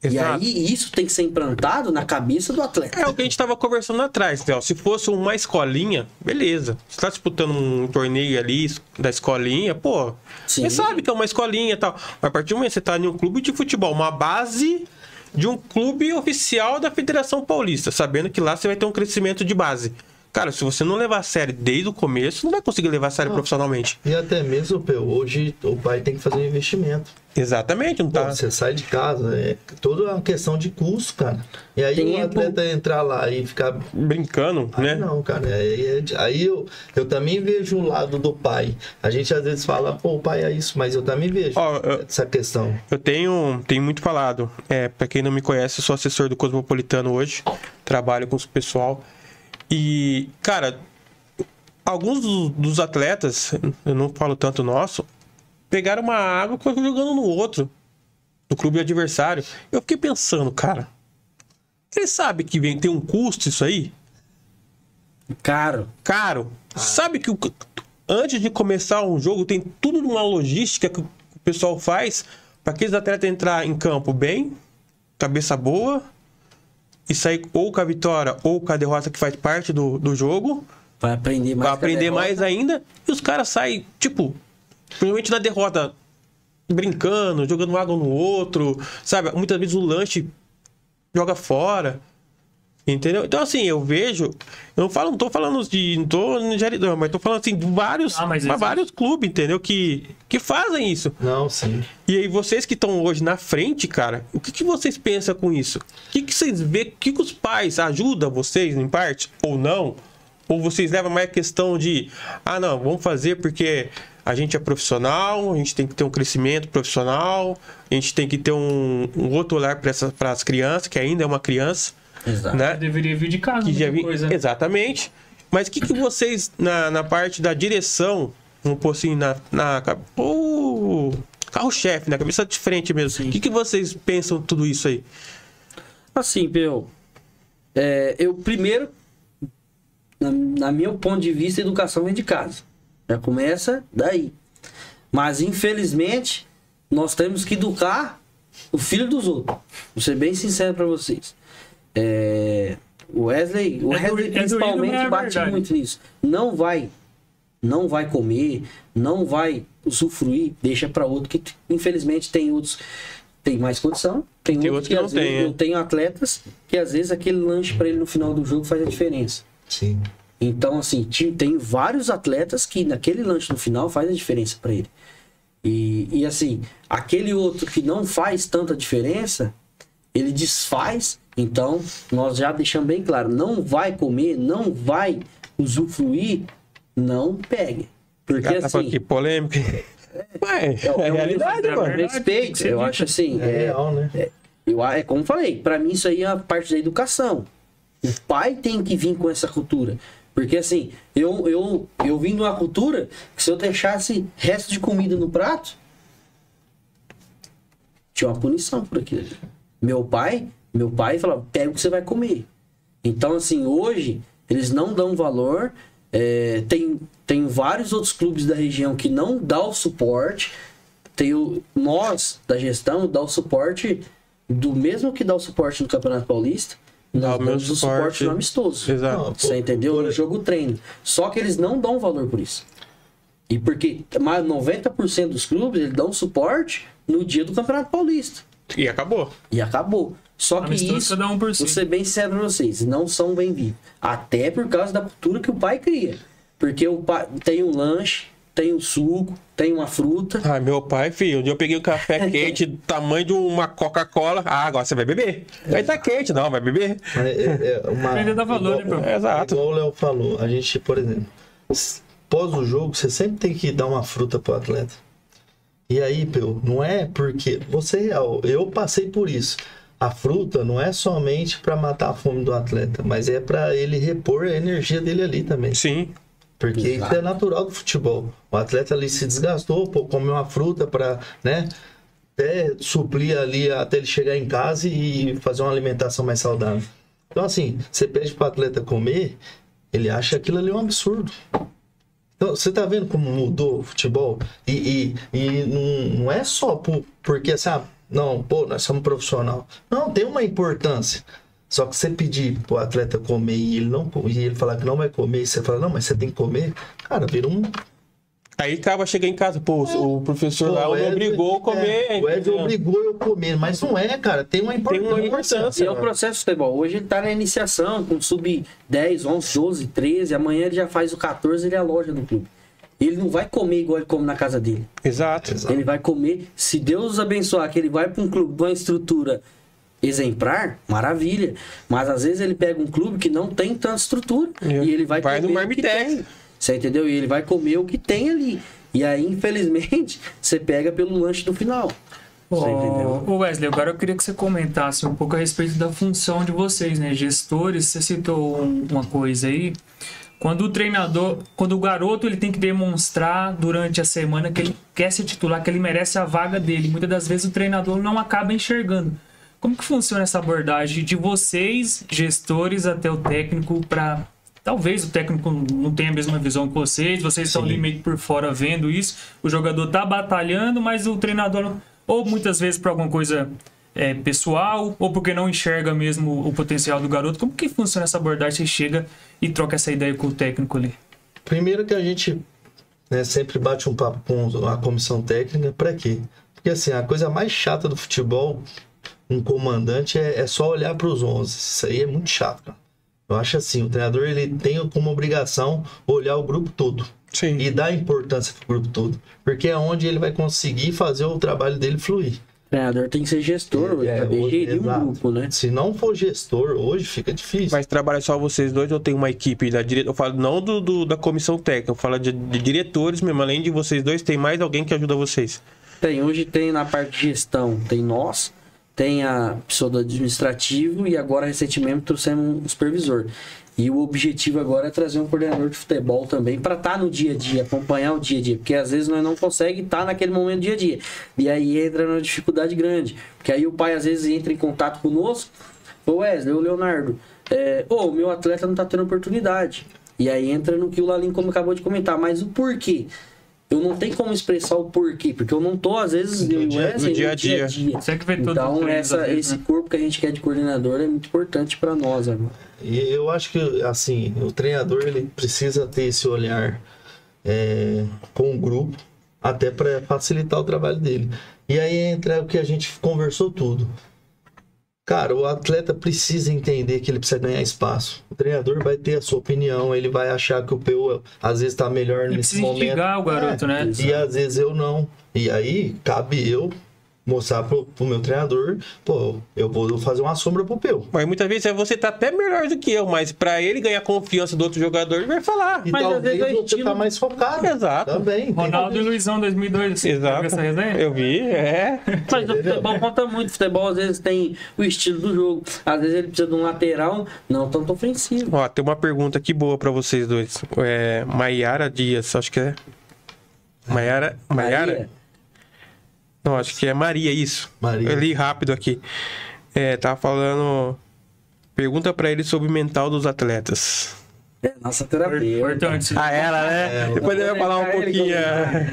Exato. E aí isso tem que ser implantado na cabeça do atleta. É o que a gente estava conversando atrás, Theo. Se fosse uma escolinha, beleza. Você está disputando um torneio ali da escolinha, você sabe que é uma escolinha e tal. Mas a partir do momento que você está em um clube de futebol, uma base de um clube oficial da Federação Paulista, sabendo que lá você vai ter um crescimento de base. Cara, se você não levar a sério desde o começo, não vai conseguir levar a sério profissionalmente. E até mesmo, hoje o pai tem que fazer um investimento. Exatamente, não tá? Você sai de casa, é toda uma questão de custo, cara. E aí o atleta entrar lá e ficar... brincando, né? Não, cara. Aí eu também vejo o lado do pai. A gente às vezes fala, o pai é isso, mas eu também vejo essa questão. Eu tenho muito falado. Pra quem não me conhece, eu sou assessor do Cosmopolitano hoje. Trabalho com o pessoal. E, cara, alguns dos atletas, eu não falo tanto nosso, pegaram uma água e foram jogando no outro, no clube adversário. Eu fiquei pensando, cara, ele sabe que tem um custo isso aí? Caro. Sabe que antes de começar um jogo tem tudo uma logística que o pessoal faz para aqueles atletas entrar em campo bem, cabeça boa, e sair ou com a vitória ou com a derrota que faz parte do jogo. Vai aprender mais. Vai aprender mais ainda. E os caras saem, tipo, provavelmente na derrota, brincando, jogando água no outro, sabe? Muitas vezes o lanche joga fora. Entendeu? Então, assim, eu vejo. Eu não tô falando de. Não tô no geridão, mas tô falando assim de vários clubes, entendeu? Que fazem isso. Não, sim. E aí, vocês que estão hoje na frente, cara, o que vocês pensam com isso? O que vocês veem? O que os pais ajudam vocês, em parte? Ou não? Ou vocês levam mais a questão de, não, vamos fazer porque a gente é profissional, a gente tem que ter um crescimento profissional, a gente tem que ter um outro olhar para as crianças, que ainda é uma criança. Exato. Né? Deveria vir de casa, coisa. Exatamente. Mas o que vocês, na parte da direção, vamos pôr assim, o carro-chefe, na cabeça de frente mesmo, o que vocês pensam tudo isso aí? Assim, Peu, eu primeiro, na meu ponto de vista, a educação vem de casa. Já começa daí. Mas, infelizmente, nós temos que educar o filho dos outros. Vou ser bem sincero para vocês. O Wesley principalmente bate muito nisso. Não vai comer, não vai usufruir, deixa para outro que infelizmente tem outros tem mais condição, tem outros que às vezes eu tenho atletas que às vezes aquele lanche para ele no final do jogo faz a diferença. Sim. Então assim, tem vários atletas que naquele lanche no final faz a diferença para ele. E assim, aquele outro que não faz tanta diferença, ele desfaz. Então, nós já deixamos bem claro, não vai comer, não vai usufruir, não pegue. Porque assim... Que polêmica. É realidade, mano. Respeito, eu acho assim... É real, né? Como eu falei, pra mim isso aí é a parte da educação. O pai tem que vir com essa cultura. Porque assim, eu vim de uma cultura que se eu deixasse resto de comida no prato, tinha uma punição por aquilo. Meu pai falava, pega o que você vai comer. Então, assim, hoje, eles não dão valor. Tem vários outros clubes da região que não dão o suporte. Nós, da gestão, dá o suporte do mesmo que dá o suporte no Campeonato Paulista. Nós damos o suporte no amistoso. Exato. Você entendeu? No jogo treino. Só que eles não dão valor por isso. E porque mais 90% dos clubes, eles dão suporte no dia do Campeonato Paulista. E acabou. Só que isso, vou ser bem sincero pra vocês, não são bem-vindos. Até por causa da cultura que o pai cria. Porque o pai tem um lanche, tem um suco, tem uma fruta. Meu pai, filho, um dia eu peguei um café quente do tamanho de uma Coca-Cola. Agora você vai beber. Aí tá quente, não, vai beber. Ainda dá valor, né, meu? Exato. Igual o Léo falou, a gente, por exemplo, pós o jogo, você sempre tem que dar uma fruta pro atleta. E aí, Peu, não é porque... eu passei por isso. A fruta não é somente para matar a fome do atleta, mas é para ele repor a energia dele ali também. Sim. Porque isso é natural do futebol. O atleta ali se desgastou, comeu uma fruta para, né, até suprir ali até ele chegar em casa e fazer uma alimentação mais saudável. Então, assim, você pede para o atleta comer, ele acha aquilo ali um absurdo. Então, você tá vendo como mudou o futebol? E não é só porque assim, nós somos profissional. Não, tem uma importância. Só que você pedir pro atleta comer e ele falar que não vai comer, e você fala, não, mas você tem que comer, cara, vira um... Aí acaba chegando em casa, o professor lá me obrigou a comer. O Ed obrigou eu a comer, mas não é, cara, tem uma importância. E é o processo do futebol. Hoje ele tá na iniciação, com sub-10, 11, 12, 13, amanhã ele já faz o 14, ele aloja no clube. Ele não vai comer igual ele come na casa dele. Exato. Ele vai comer, se Deus abençoar, que ele vai para um clube com uma estrutura exemplar, maravilha. Mas às vezes ele pega um clube que não tem tanta estrutura e ele vai comer no Marmitex. Você entendeu? E ele vai comer o que tem ali. E aí, infelizmente, você pega pelo lanche do final. Você entendeu? Ô Wesley, agora eu queria que você comentasse um pouco a respeito da função de vocês, né? Gestores, você citou uma coisa aí. Quando o garoto ele tem que demonstrar durante a semana que ele quer ser titular, que ele merece a vaga dele. Muitas das vezes o treinador não acaba enxergando. Como que funciona essa abordagem de vocês, gestores, até o técnico, para... Talvez o técnico não tenha a mesma visão que vocês estão ali meio que por fora vendo isso, o jogador tá batalhando, mas o treinador, ou muitas vezes por alguma coisa pessoal, ou porque não enxerga mesmo o potencial do garoto. Como que funciona essa abordagem? Você chega e troca essa ideia com o técnico ali? Primeiro que a gente sempre bate um papo com a comissão técnica, para quê? Porque assim, a coisa mais chata do futebol, um comandante, é só olhar para os 11. Isso aí é muito chato, cara. Eu acho assim, o treinador ele tem como obrigação olhar o grupo todo. Sim. E dar importância pro grupo todo. Porque é onde ele vai conseguir fazer o trabalho dele fluir. O treinador tem que ser gestor, também gerir um grupo, né? Se não for gestor, hoje fica difícil. Mas trabalha só vocês dois ou tem uma equipe da direita? Eu falo não da comissão técnica, eu falo de diretores mesmo. Além de vocês dois, tem mais alguém que ajuda vocês? Hoje tem na parte de gestão, tem nós, tem a pessoa do administrativo e agora recentemente trouxemos um supervisor. E o objetivo agora é trazer um coordenador de futebol também para estar no dia a dia, acompanhar o dia a dia, porque às vezes nós não conseguimos estar naquele momento do dia a dia. E aí entra numa dificuldade grande, porque aí o pai às vezes entra em contato conosco, ô Wesley, ô Leonardo, o meu atleta não está tendo oportunidade. E aí entra no que o Lalim como acabou de comentar, mas o porquê? Eu não tenho como expressar o porquê, porque eu não tô, às vezes, no dia a dia. Você que vê todos então, os treinos, esse corpo que a gente quer de coordenador é muito importante para nós agora. E eu acho que, assim, o treinador ele precisa ter esse olhar com o grupo, até para facilitar o trabalho dele. E aí entra o que a gente conversou tudo. Cara, o atleta precisa entender que ele precisa ganhar espaço. O treinador vai ter a sua opinião, ele vai achar que o PU às vezes está melhor nesse momento. Ele precisa instigar o garoto, né? E às vezes eu não. E aí, cabe eu mostrar pro meu treinador, eu vou fazer uma sombra pro Peu. Mas muitas vezes você tá até melhor do que eu, mas pra ele ganhar confiança do outro jogador, ele vai falar. E mas talvez você tá mais focado. Exato. Também. Ronaldo e Luizão 2002. Exato. Essa resenha? Eu vi, Mas o futebol conta muito. O futebol às vezes tem o estilo do jogo. Às vezes ele precisa de um lateral não tanto ofensivo. Ó, tem uma pergunta aqui boa pra vocês dois. Maiara Dias, acho que é. Maiara? Não, acho que é Maria, isso. Maria. Eu li rápido aqui. Tava falando... Pergunta pra ele sobre o mental dos atletas. Nossa terapia. Importante. Ela, né? Depois ele vai falar um pouquinho.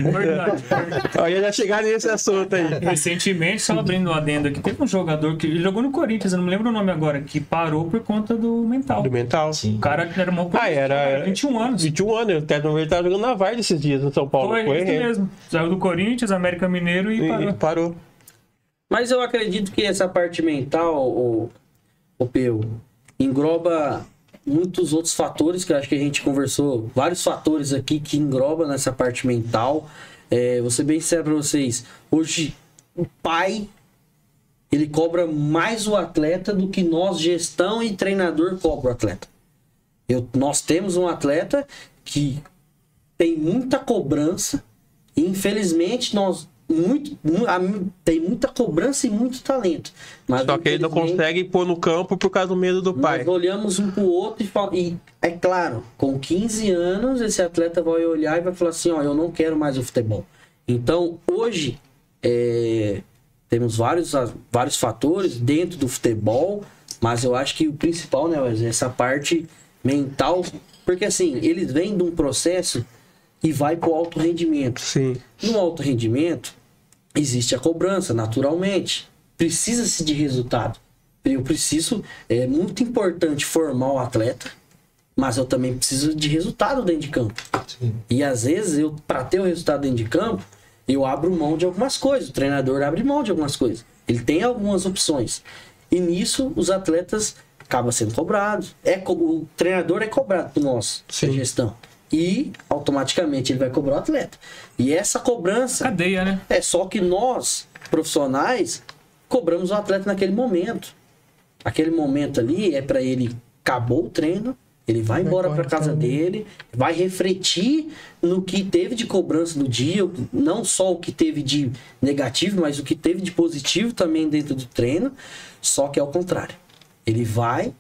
Importante. Eu ia já chegar nesse assunto aí. Recentemente, só abrindo um adendo aqui, teve um jogador que jogou no Corinthians, eu não me lembro o nome agora, que parou por conta do mental. Do mental? Sim. O cara que era uma era 21 anos. 21 anos. O Tedro ele tava jogando na Varda esses dias no São Paulo. Foi isso mesmo. Saiu do Corinthians, América Mineiro e parou. Parou. Mas eu acredito que essa parte mental, o Peu, engloba muitos outros fatores, que eu acho que a gente conversou, vários fatores aqui que englobam nessa parte mental. Vou ser bem sincero para vocês, hoje o pai, ele cobra mais o atleta do que nós, gestão e treinador, cobra o atleta. Nós temos um atleta que tem muita cobrança e infelizmente tem muita cobrança e muito talento. Mas só que ele não consegue pôr no campo por causa do medo do pai. Nós olhamos um pro outro e é claro, com 15 anos esse atleta vai olhar e vai falar assim, eu não quero mais o futebol. Então hoje temos vários fatores dentro do futebol, mas eu acho que o principal, né, Wesley, essa parte mental, porque assim, eles vêm de um processo e vai pro alto rendimento. Sim. No alto rendimento existe a cobrança, naturalmente. Precisa-se de resultado. É muito importante formar o atleta, mas eu também preciso de resultado dentro de campo. Sim. E às vezes, para ter o resultado dentro de campo, eu abro mão de algumas coisas. O treinador abre mão de algumas coisas. Ele tem algumas opções. E nisso, os atletas acabam sendo cobrados. O treinador é cobrado por nós, da gestão. E automaticamente ele vai cobrar o atleta. E essa cobrança... Cadeia, né? É só que nós, profissionais, cobramos o atleta naquele momento. Aquele momento ali é para ele, acabou o treino, ele vai embora para casa dele, vai refletir no que teve de cobrança do dia, não só o que teve de negativo, mas o que teve de positivo também dentro do treino, só que é o contrário. Ele vai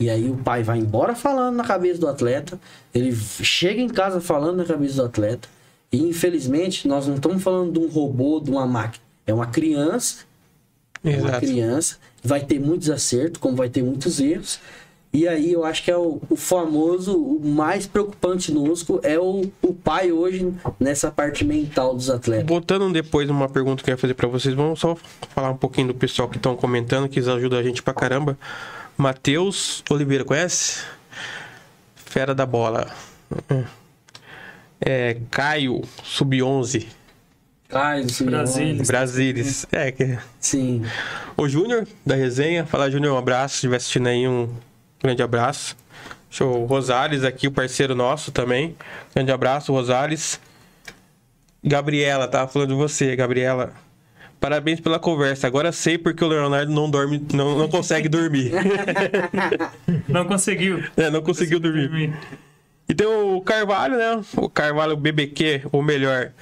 E aí o pai vai embora falando na cabeça do atleta, ele chega em casa falando na cabeça do atleta. E infelizmente nós não estamos falando de um robô, de uma máquina. É uma criança. É uma criança. Vai ter muitos acertos, como vai ter muitos erros. E aí eu acho que é o famoso, o mais preocupante nosco é o pai hoje nessa parte mental dos atletas. Botando depois uma pergunta que eu ia fazer pra vocês, vamos só falar um pouquinho do pessoal que estão comentando, que ajuda a gente pra caramba. Matheus Oliveira, conhece? Fera da bola. Caio, sub-11. Caio, Brasilis. Sim. O Júnior, da resenha. Fala, Júnior, um abraço. Se estiver assistindo aí, um grande abraço. Show. Rosales aqui, o parceiro nosso também. Grande abraço, Rosales. Gabriela, tava falando de você, Gabriela. Parabéns pela conversa. Agora sei porque o Leonardo não dorme, não consegue dormir. Não conseguiu. Não conseguiu dormir. E tem o Carvalho, né? O Carvalho BBQ, o melhor.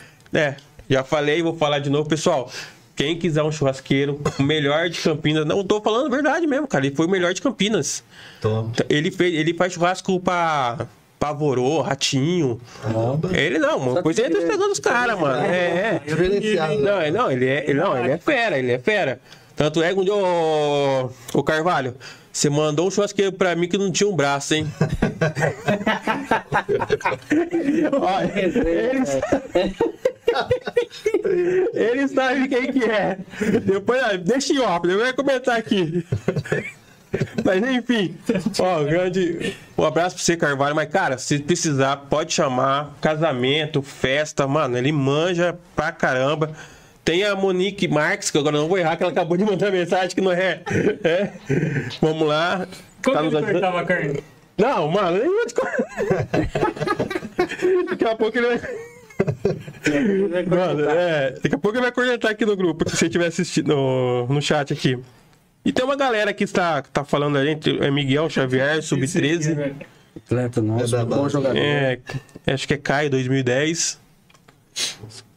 Já falei, vou falar de novo, pessoal. Quem quiser um churrasqueiro, o melhor de Campinas. Não, tô falando a verdade mesmo, cara. Ele foi o melhor de Campinas. Top. Ele faz churrasco pra Pavorô, Ratinho. Ele não, uma coisa ele tá pegando os caras, mano. Não, ele é fera, ele é fera. Tanto é que um dia, o Carvalho, você mandou um churrasqueiro pra mim que não tinha um braço, hein? Olha, ele sabe quem que é. Depois, deixa em off, eu vou comentar aqui. Mas enfim, um abraço pra você, Carvalho. Mas, cara, se precisar, pode chamar. Casamento, festa, mano, ele manja pra caramba. Tem a Monique Marques, que agora não vou errar, que ela acabou de mandar mensagem que não é. Vamos lá. Como tá ele cortava a carne? Não, mano, nem vou te Daqui a pouco ele vai. Mano, daqui a pouco ele vai cornetar aqui no grupo, se você estiver assistindo no chat aqui. E tem uma galera que está falando a gente, é Miguel Xavier, sub-13. Atleta nosso, bom jogador. Acho que é Caio, 2010.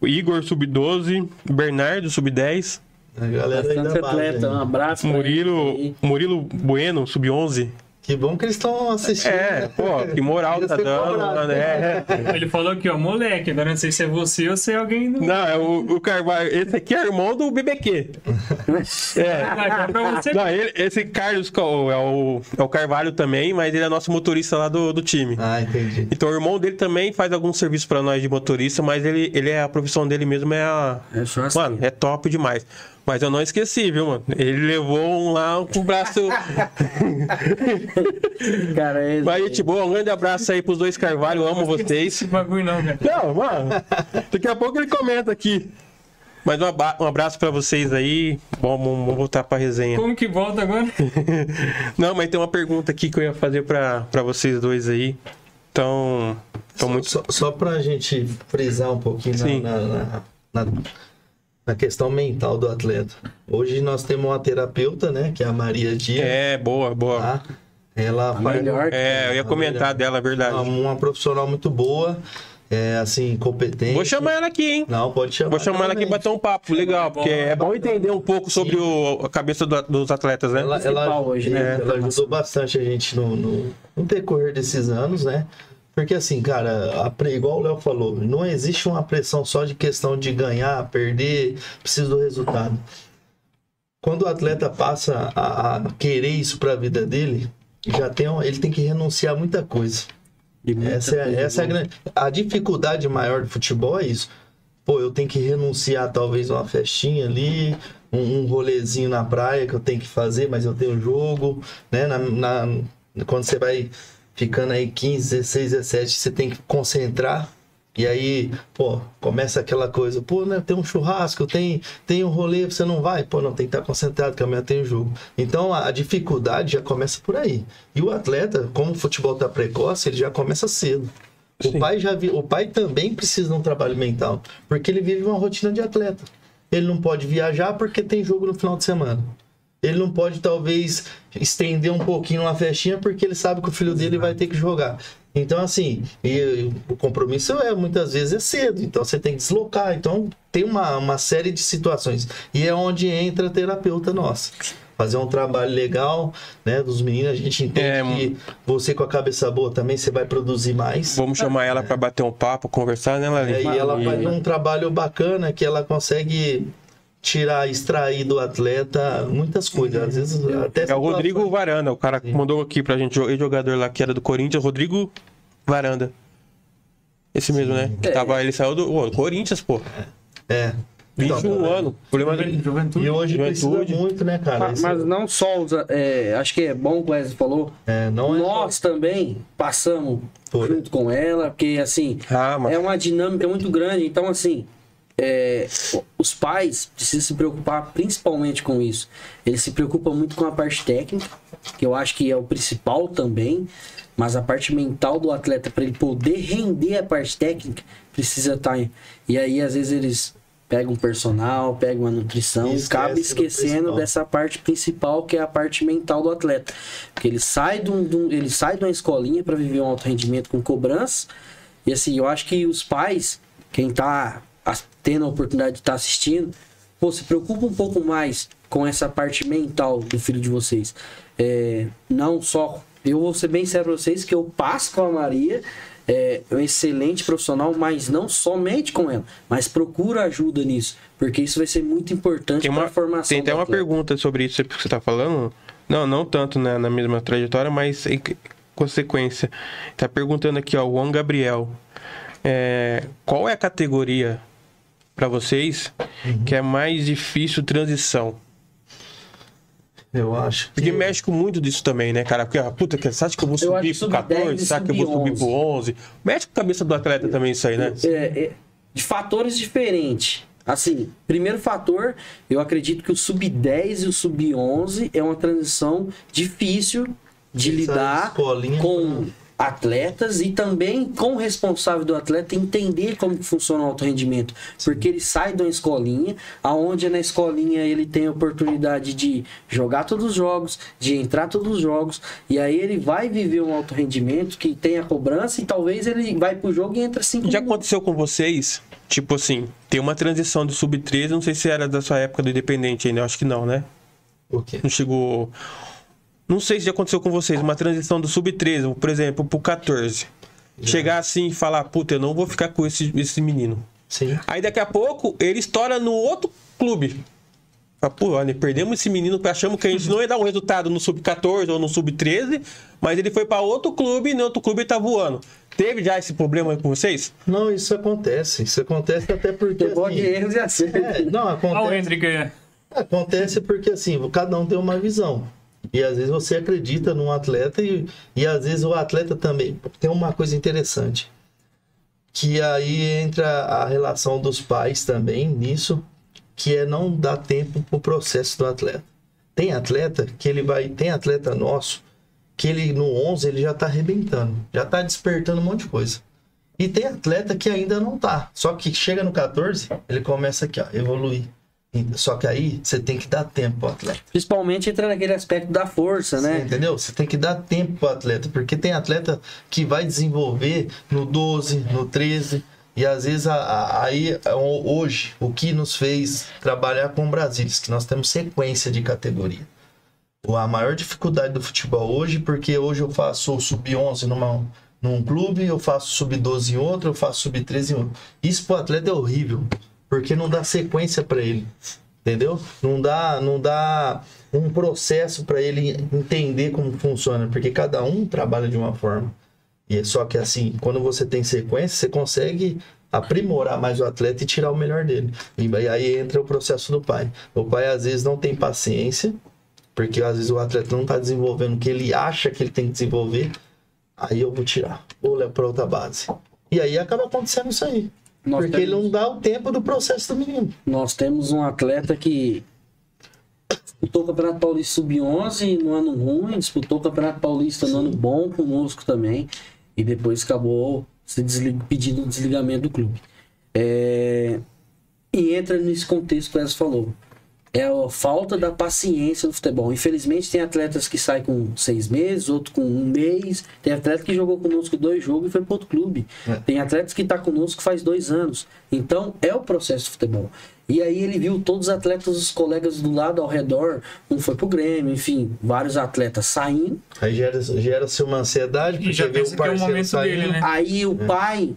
Igor, sub-12. Bernardo, sub-10. A galera aí da base, um abraço. Murilo Bueno, sub-11. Que bom que eles estão assistindo. Que moral tá dando. Ele falou aqui, moleque, agora não sei se é você ou se é alguém do... Não, é o Carvalho. Esse aqui é irmão do BBQ. Pra você. Não, esse Carlos é o Carvalho também, mas ele é nosso motorista lá do time. Ah, entendi. Então o irmão dele também faz algum serviço pra nós de motorista, mas ele a profissão dele mesmo mano, é top demais. Mas eu não esqueci, viu, mano? Ele levou um lá com o braço... Cara, Mas, gente boa, um grande abraço aí pros dois Carvalho, eu amo vocês. Esse bagulho não, cara. Não, mano, daqui a pouco ele comenta aqui. Mas um abraço pra vocês aí. Bom, vamos voltar pra resenha. Como que volta agora? Não, mas tem uma pergunta aqui que eu ia fazer pra vocês dois aí. Então, só pra gente frisar um pouquinho na questão mental do atleta. Hoje nós temos uma terapeuta, né? Que é a Maria Dias. Boa. Tá? Ela faz... eu ia comentar dela, é verdade. Uma profissional muito boa. Assim, competente. Vou chamar ela aqui, hein? Não, pode chamar. Vou chamar ela aqui pra bater um papo legal, porque é bom entender um pouco sobre a cabeça dos atletas, né? Ela hoje, né? Ela ajudou bastante a gente no decorrer desses anos, né? Porque assim, cara, igual o Léo falou, não existe uma pressão só de questão de ganhar, perder, precisa do resultado. Quando o atleta passa a querer isso para a vida dele, ele tem que renunciar a muita coisa. Essa é a dificuldade maior do futebol, é isso. Pô, eu tenho que renunciar talvez a uma festinha ali, um rolezinho na praia que eu tenho que fazer, mas eu tenho jogo, né? Quando você vai ficando aí 15, 16, 17, você tem que concentrar. E aí, pô, começa aquela coisa, pô, né, tem um churrasco, tem um rolê, você não vai? Pô, não, tem que estar concentrado, que amanhã tem jogo. Então, a dificuldade já começa por aí. E o atleta, como o futebol tá precoce, ele já começa cedo. O pai também precisa de um trabalho mental, porque ele vive uma rotina de atleta. Ele não pode viajar porque tem jogo no final de semana. Ele não pode, talvez, estender um pouquinho uma festinha porque ele sabe que o filho dele vai ter que jogar. Então, assim, o compromisso muitas vezes é cedo, então você tem que deslocar. Então, tem uma série de situações. E é onde entra a terapeuta nossa. fazer um trabalho legal, né, dos meninos. A gente entende que você com a cabeça boa também, você vai produzir mais. Vamos chamar ela para bater um papo, conversar, né, Lali? E ela faz um trabalho bacana que ela consegue extrair do atleta muitas coisas. Às vezes até É o Rodrigo Varanda, o cara que mandou aqui pra gente, o jogador lá que era do Corinthians, Rodrigo Varanda. Esse mesmo, né? Que ele saiu do Corinthians, pô. 21 anos. Problema Juventude. E hoje precisa muito, né, cara? Mas não só acho que é bom o que o Wesley falou. Nós também passamos junto com ela, porque assim, é uma dinâmica muito grande. Então, assim, os pais precisam se preocupar principalmente com isso. Eles se preocupam muito com a parte técnica, que eu acho que é o principal também. Mas a parte mental do atleta, para ele poder render a parte técnica, precisa estar. E aí, às vezes, eles pegam um personal, pegam a nutrição, e acaba esquecendo dessa parte principal, que é a parte mental do atleta. Porque ele sai de uma escolinha para viver um alto rendimento com cobrança. E assim, eu acho que os pais, quem está tendo a oportunidade de estar assistindo, se preocupa um pouco mais com essa parte mental do filho de vocês. Não só... Eu vou ser bem sério pra vocês que eu passo com a Maria, um excelente profissional, mas não somente com ela, mas procura ajuda nisso, porque isso vai ser muito importante para a formação. Tem até uma pergunta sobre isso que você está falando, não tanto na mesma trajetória, mas em consequência. Está perguntando aqui, ó, o Juan Gabriel, qual é a categoria para vocês que é mais difícil transição? Eu acho que... Porque mexe com muito disso também, né, cara? Porque, puta, você acha que eu vou subir pro 14? Sabe que eu vou subir pro 11? Mexe com a cabeça do atleta também isso aí, né? De fatores diferentes. Assim, primeiro fator, eu acredito que o sub-10 e o sub-11 é uma transição difícil de lidar com atletas e também com o responsável do atleta entender como que funciona o alto rendimento, porque ele sai de uma escolinha, aonde na escolinha ele tem a oportunidade de jogar todos os jogos, de entrar todos os jogos, e aí ele vai viver um alto rendimento que tem a cobrança e talvez ele vai pro jogo e entra 5 Já aconteceu com vocês, tipo assim, tem uma transição do sub-13, não sei se era da sua época do Independente ainda, eu acho que não, né? Por quê? Não chegou... Não sei se já aconteceu com vocês, uma transição do sub-13, por exemplo, pro 14. Chegar assim e falar, puta, eu não vou ficar com esse menino. Sim. Aí daqui a pouco ele estoura no outro clube. Fala, pô, olha, perdemos esse menino, achamos que a gente não ia dar um resultado no sub-14 ou no sub-13, mas ele foi para outro clube e no outro clube ele tá voando. Teve já esse problema com vocês? Não, isso acontece. Isso acontece até porque... Pode erros e acertos. Não, acontece... Olha o Hendrick. Acontece porque, assim, cada um tem uma visão. E às vezes você acredita num atleta e às vezes o atleta também. Tem uma coisa interessante, que aí entra a relação dos pais também nisso, que é não dar tempo pro processo do atleta. Tem atleta que tem atleta nosso, que ele no 11 ele já tá arrebentando, já tá despertando um monte de coisa. E tem atleta que ainda não tá, só que chega no 14, ele começa aqui, ó, evoluir. Só que aí você tem que dar tempo ao atleta. Principalmente entra naquele aspecto da força, né? Você entendeu? Você tem que dar tempo pro atleta, porque tem atleta que vai desenvolver no 12, no 13, e às vezes aí hoje o que nos fez trabalhar com o Brasília, que nós temos sequência de categoria. A maior dificuldade do futebol hoje, porque hoje eu faço o sub-11 num clube, eu faço sub-12 em outro, eu faço sub-13 em outro. Isso pro atleta é horrível. Porque não dá sequência para ele, entendeu? Não dá um processo para ele entender como funciona, porque cada um trabalha de uma forma. E só que assim, quando você tem sequência, você consegue aprimorar mais o atleta e tirar o melhor dele. E aí entra o processo do pai. O pai às vezes não tem paciência, porque às vezes o atleta não está desenvolvendo o que ele acha que ele tem que desenvolver. Aí eu vou tirar, ou levo para outra base. E aí acaba acontecendo isso aí. Porque ele não dá o tempo do processo do menino. Nós temos um atleta que disputou o Campeonato Paulista Sub-11 no ano ruim, disputou o Campeonato Paulista no ano bom conosco também, e depois acabou pedindo o desligamento do clube. E entra nesse contexto que o Wesley falou. É a falta da paciência no futebol. Infelizmente tem atletas que saem com 6 meses, outro com 1 mês. Tem atleta que jogou conosco 2 jogos e foi para outro clube. Tem atletas que tá conosco faz 2 anos. Então é o processo do futebol. E aí ele viu todos os atletas, os colegas do lado ao redor, um foi pro Grêmio, enfim, vários atletas saindo. Aí gera-se uma ansiedade, porque já vê pensa o que é o parceiro momento saindo. dele, né? Aí o pai,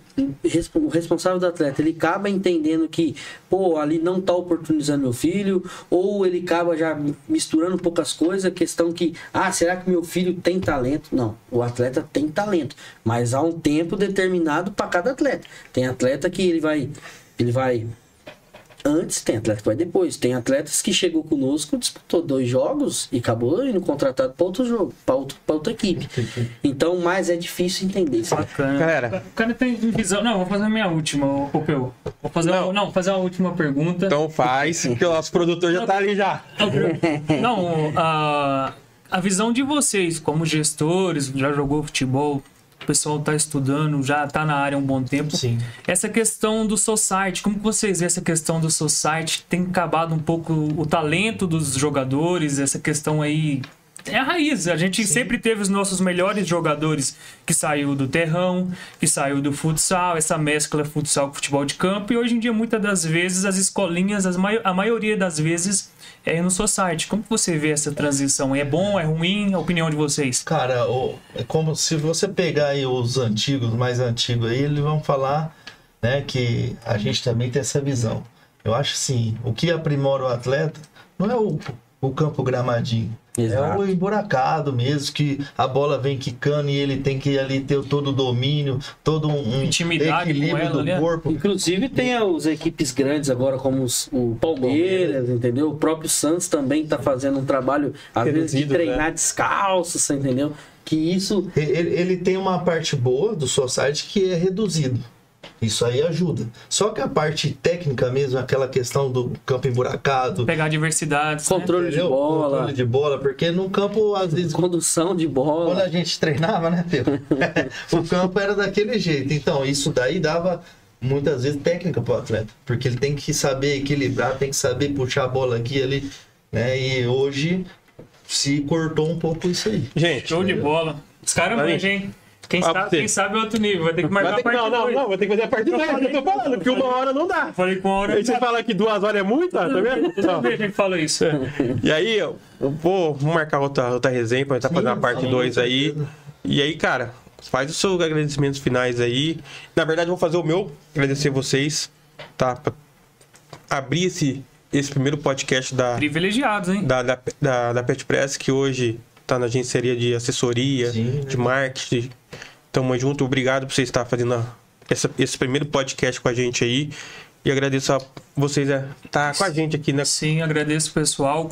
o responsável do atleta, ele acaba entendendo que, pô, ali não tá oportunizando meu filho, ou ele acaba já misturando poucas coisas, questão que, será que meu filho tem talento? Não, o atleta tem talento, mas há um tempo determinado para cada atleta. Tem atleta que ele vai antes, tem atleta que vai depois. Tem atletas que chegou conosco, disputou 2 jogos e acabou indo contratado para outro jogo, para outra equipe. Então, mas é difícil entender isso. Bacana. Galera. O cara tem visão. Não, vou fazer a minha última, Peu. Vou fazer fazer uma última pergunta. Então faz, que o nosso produtor já tá ali já. Não, a visão de vocês, como gestores, já jogou futebol, o pessoal está estudando, já está na área há um bom tempo. Sim. Essa questão do society, como que vocês veem essa questão do society? Tem acabado um pouco o talento dos jogadores, essa questão aí... É a raiz, a gente sempre teve os nossos melhores jogadores que saiu do terrão, que saiu do futsal, essa mescla futsal com futebol de campo, e hoje em dia muitas das vezes as escolinhas, a maioria das vezes é no society. Como que você vê essa transição? É bom, é ruim? A opinião de vocês? Cara, é como se você pegar aí os antigos, mais antigos aí, eles vão falar, né, que a gente também tem essa visão. Eu acho assim, o que aprimora o atleta não é o campo gramadinho. Exato. É o emburacado mesmo, que a bola vem quicando e ele tem que ali ter todo o domínio, todo um Intimidade equilíbrio com ela, do né? corpo. Inclusive tem as equipes grandes agora, como o Palmeiras, entendeu? O próprio Santos também está fazendo um trabalho, às vezes, de treinar descalço, você entendeu? Que isso... Ele tem uma parte boa do society que é reduzido. Isso aí ajuda. Só que a parte técnica mesmo, aquela questão do campo emburacado, Pegar diversidades, Controle de bola. Controle de bola, porque no campo, às vezes, Condução de bola. quando a gente treinava, né, Pedro? O campo era daquele jeito. Então, isso daí dava muitas vezes técnica pro atleta, porque ele tem que saber equilibrar, tem que saber puxar a bola aqui e ali, né? E hoje se cortou um pouco isso aí. Gente, show de bola. Os caras manjam, hein? Quem sabe é outro nível. Vai ter que marcar a parte 2. Não, vai ter que fazer a parte 2. Eu tô falando, porque 1 hora não dá. Falei com 1 hora. Aí você fala que 2 horas é muito, tá vendo? Toda vez a gente fala isso. E aí, vamos marcar outra resenha pra gente fazer a parte 2 aí. E aí, cara, faz os seus agradecimentos finais aí. Na verdade, eu vou fazer o meu, agradecer vocês, tá? Pra abrir esse primeiro podcast Privilegiados, hein? da Pet Press, que hoje tá na agência de assessoria, de marketing. Tamo junto, obrigado por você estar fazendo esse primeiro podcast com a gente aí. E agradeço a vocês estar com a gente aqui, né? Sim, agradeço, pessoal,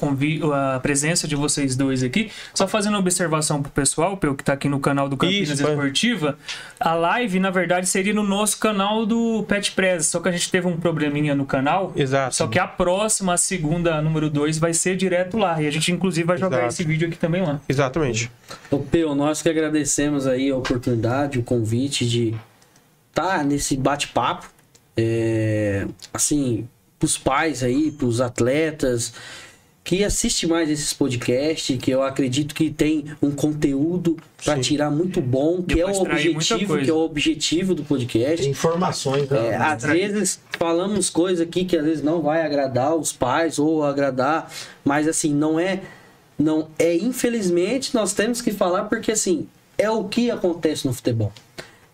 a presença de vocês dois aqui. Só fazendo uma observação pro pessoal, que tá aqui no canal do Campinas Esportiva. A live, na verdade, seria no nosso canal do Pet Press, só que a gente teve um probleminha no canal. Exato. Só que a próxima, a segunda, número 2, vai ser direto lá. E a gente, inclusive, vai jogar esse vídeo aqui também lá. Exatamente. Ô, Peu, nós que agradecemos aí a oportunidade, o convite de estar nesse bate-papo. Assim, pros pais aí, pros atletas que assistem mais esses podcasts, que eu acredito que tem um conteúdo para tirar muito bom, que é o objetivo do podcast. Informações, né? Às vezes falamos coisas aqui que às vezes não vai agradar os pais ou agradar, mas assim, não é, infelizmente nós temos que falar porque assim, é o que acontece no futebol.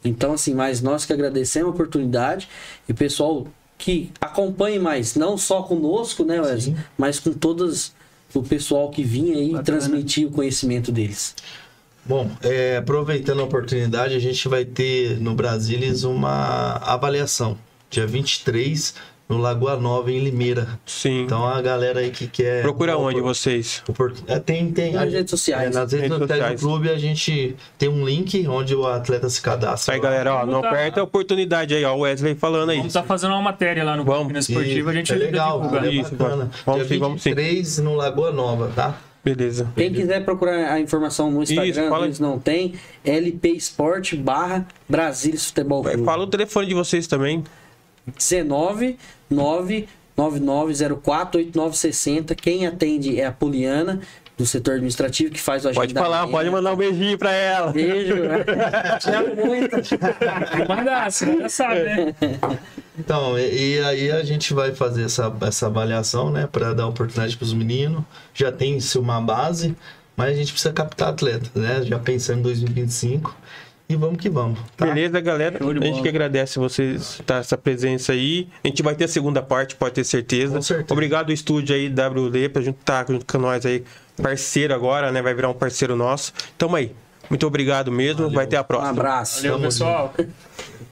Então, assim, mas nós que agradecemos a oportunidade e o pessoal que acompanhe mais, não só conosco, né, Wesley, mas com todos o pessoal que vinha aí e transmitir o conhecimento deles. Bom, aproveitando a oportunidade, a gente vai ter no Brasilis uma avaliação, dia 23, no Lagoa Nova, em Limeira. Sim. Então, a galera aí que quer... Procura onde vocês? Tem nas redes sociais. Nas redes sociais do clube, a gente tem um link onde o atleta se cadastra. Aí, galera, ó, não perde a oportunidade aí, ó, o Wesley falando aí. Vamos estar fazendo uma matéria lá no Campinas Esportivo, a gente legal, divulga. Isso, bacana. Vamos dia sim, 23, no Lagoa Nova, tá? Beleza. Quem quiser procurar a informação no Instagram, eles não tem, LP Sport /Brasilis Futebol Clube. Fala o telefone de vocês também. 19-99904-8960. Quem atende é a Poliana, do setor administrativo, que faz o agendamento. Pode falar, pode mandar um beijinho pra ela. Beijo. Manda, você já sabe, né? Então, e aí a gente vai fazer essa avaliação, né, para dar oportunidade para os meninos. Já tem-se uma base, mas a gente precisa captar atleta, né? Já pensando em 2025 e vamos que vamos. Tá? Beleza, galera? Show de A gente bola. que agradece vocês tá, essa presença aí. A gente vai ter a segunda parte, pode ter certeza. Com certeza. Obrigado ao estúdio aí, WD, pra estar junto com nós aí, parceiro agora, né? Vai virar um parceiro nosso. Tamo aí. Muito obrigado mesmo. Valeu. Vai ter a Um próxima. abraço. Valeu, Tamo pessoal.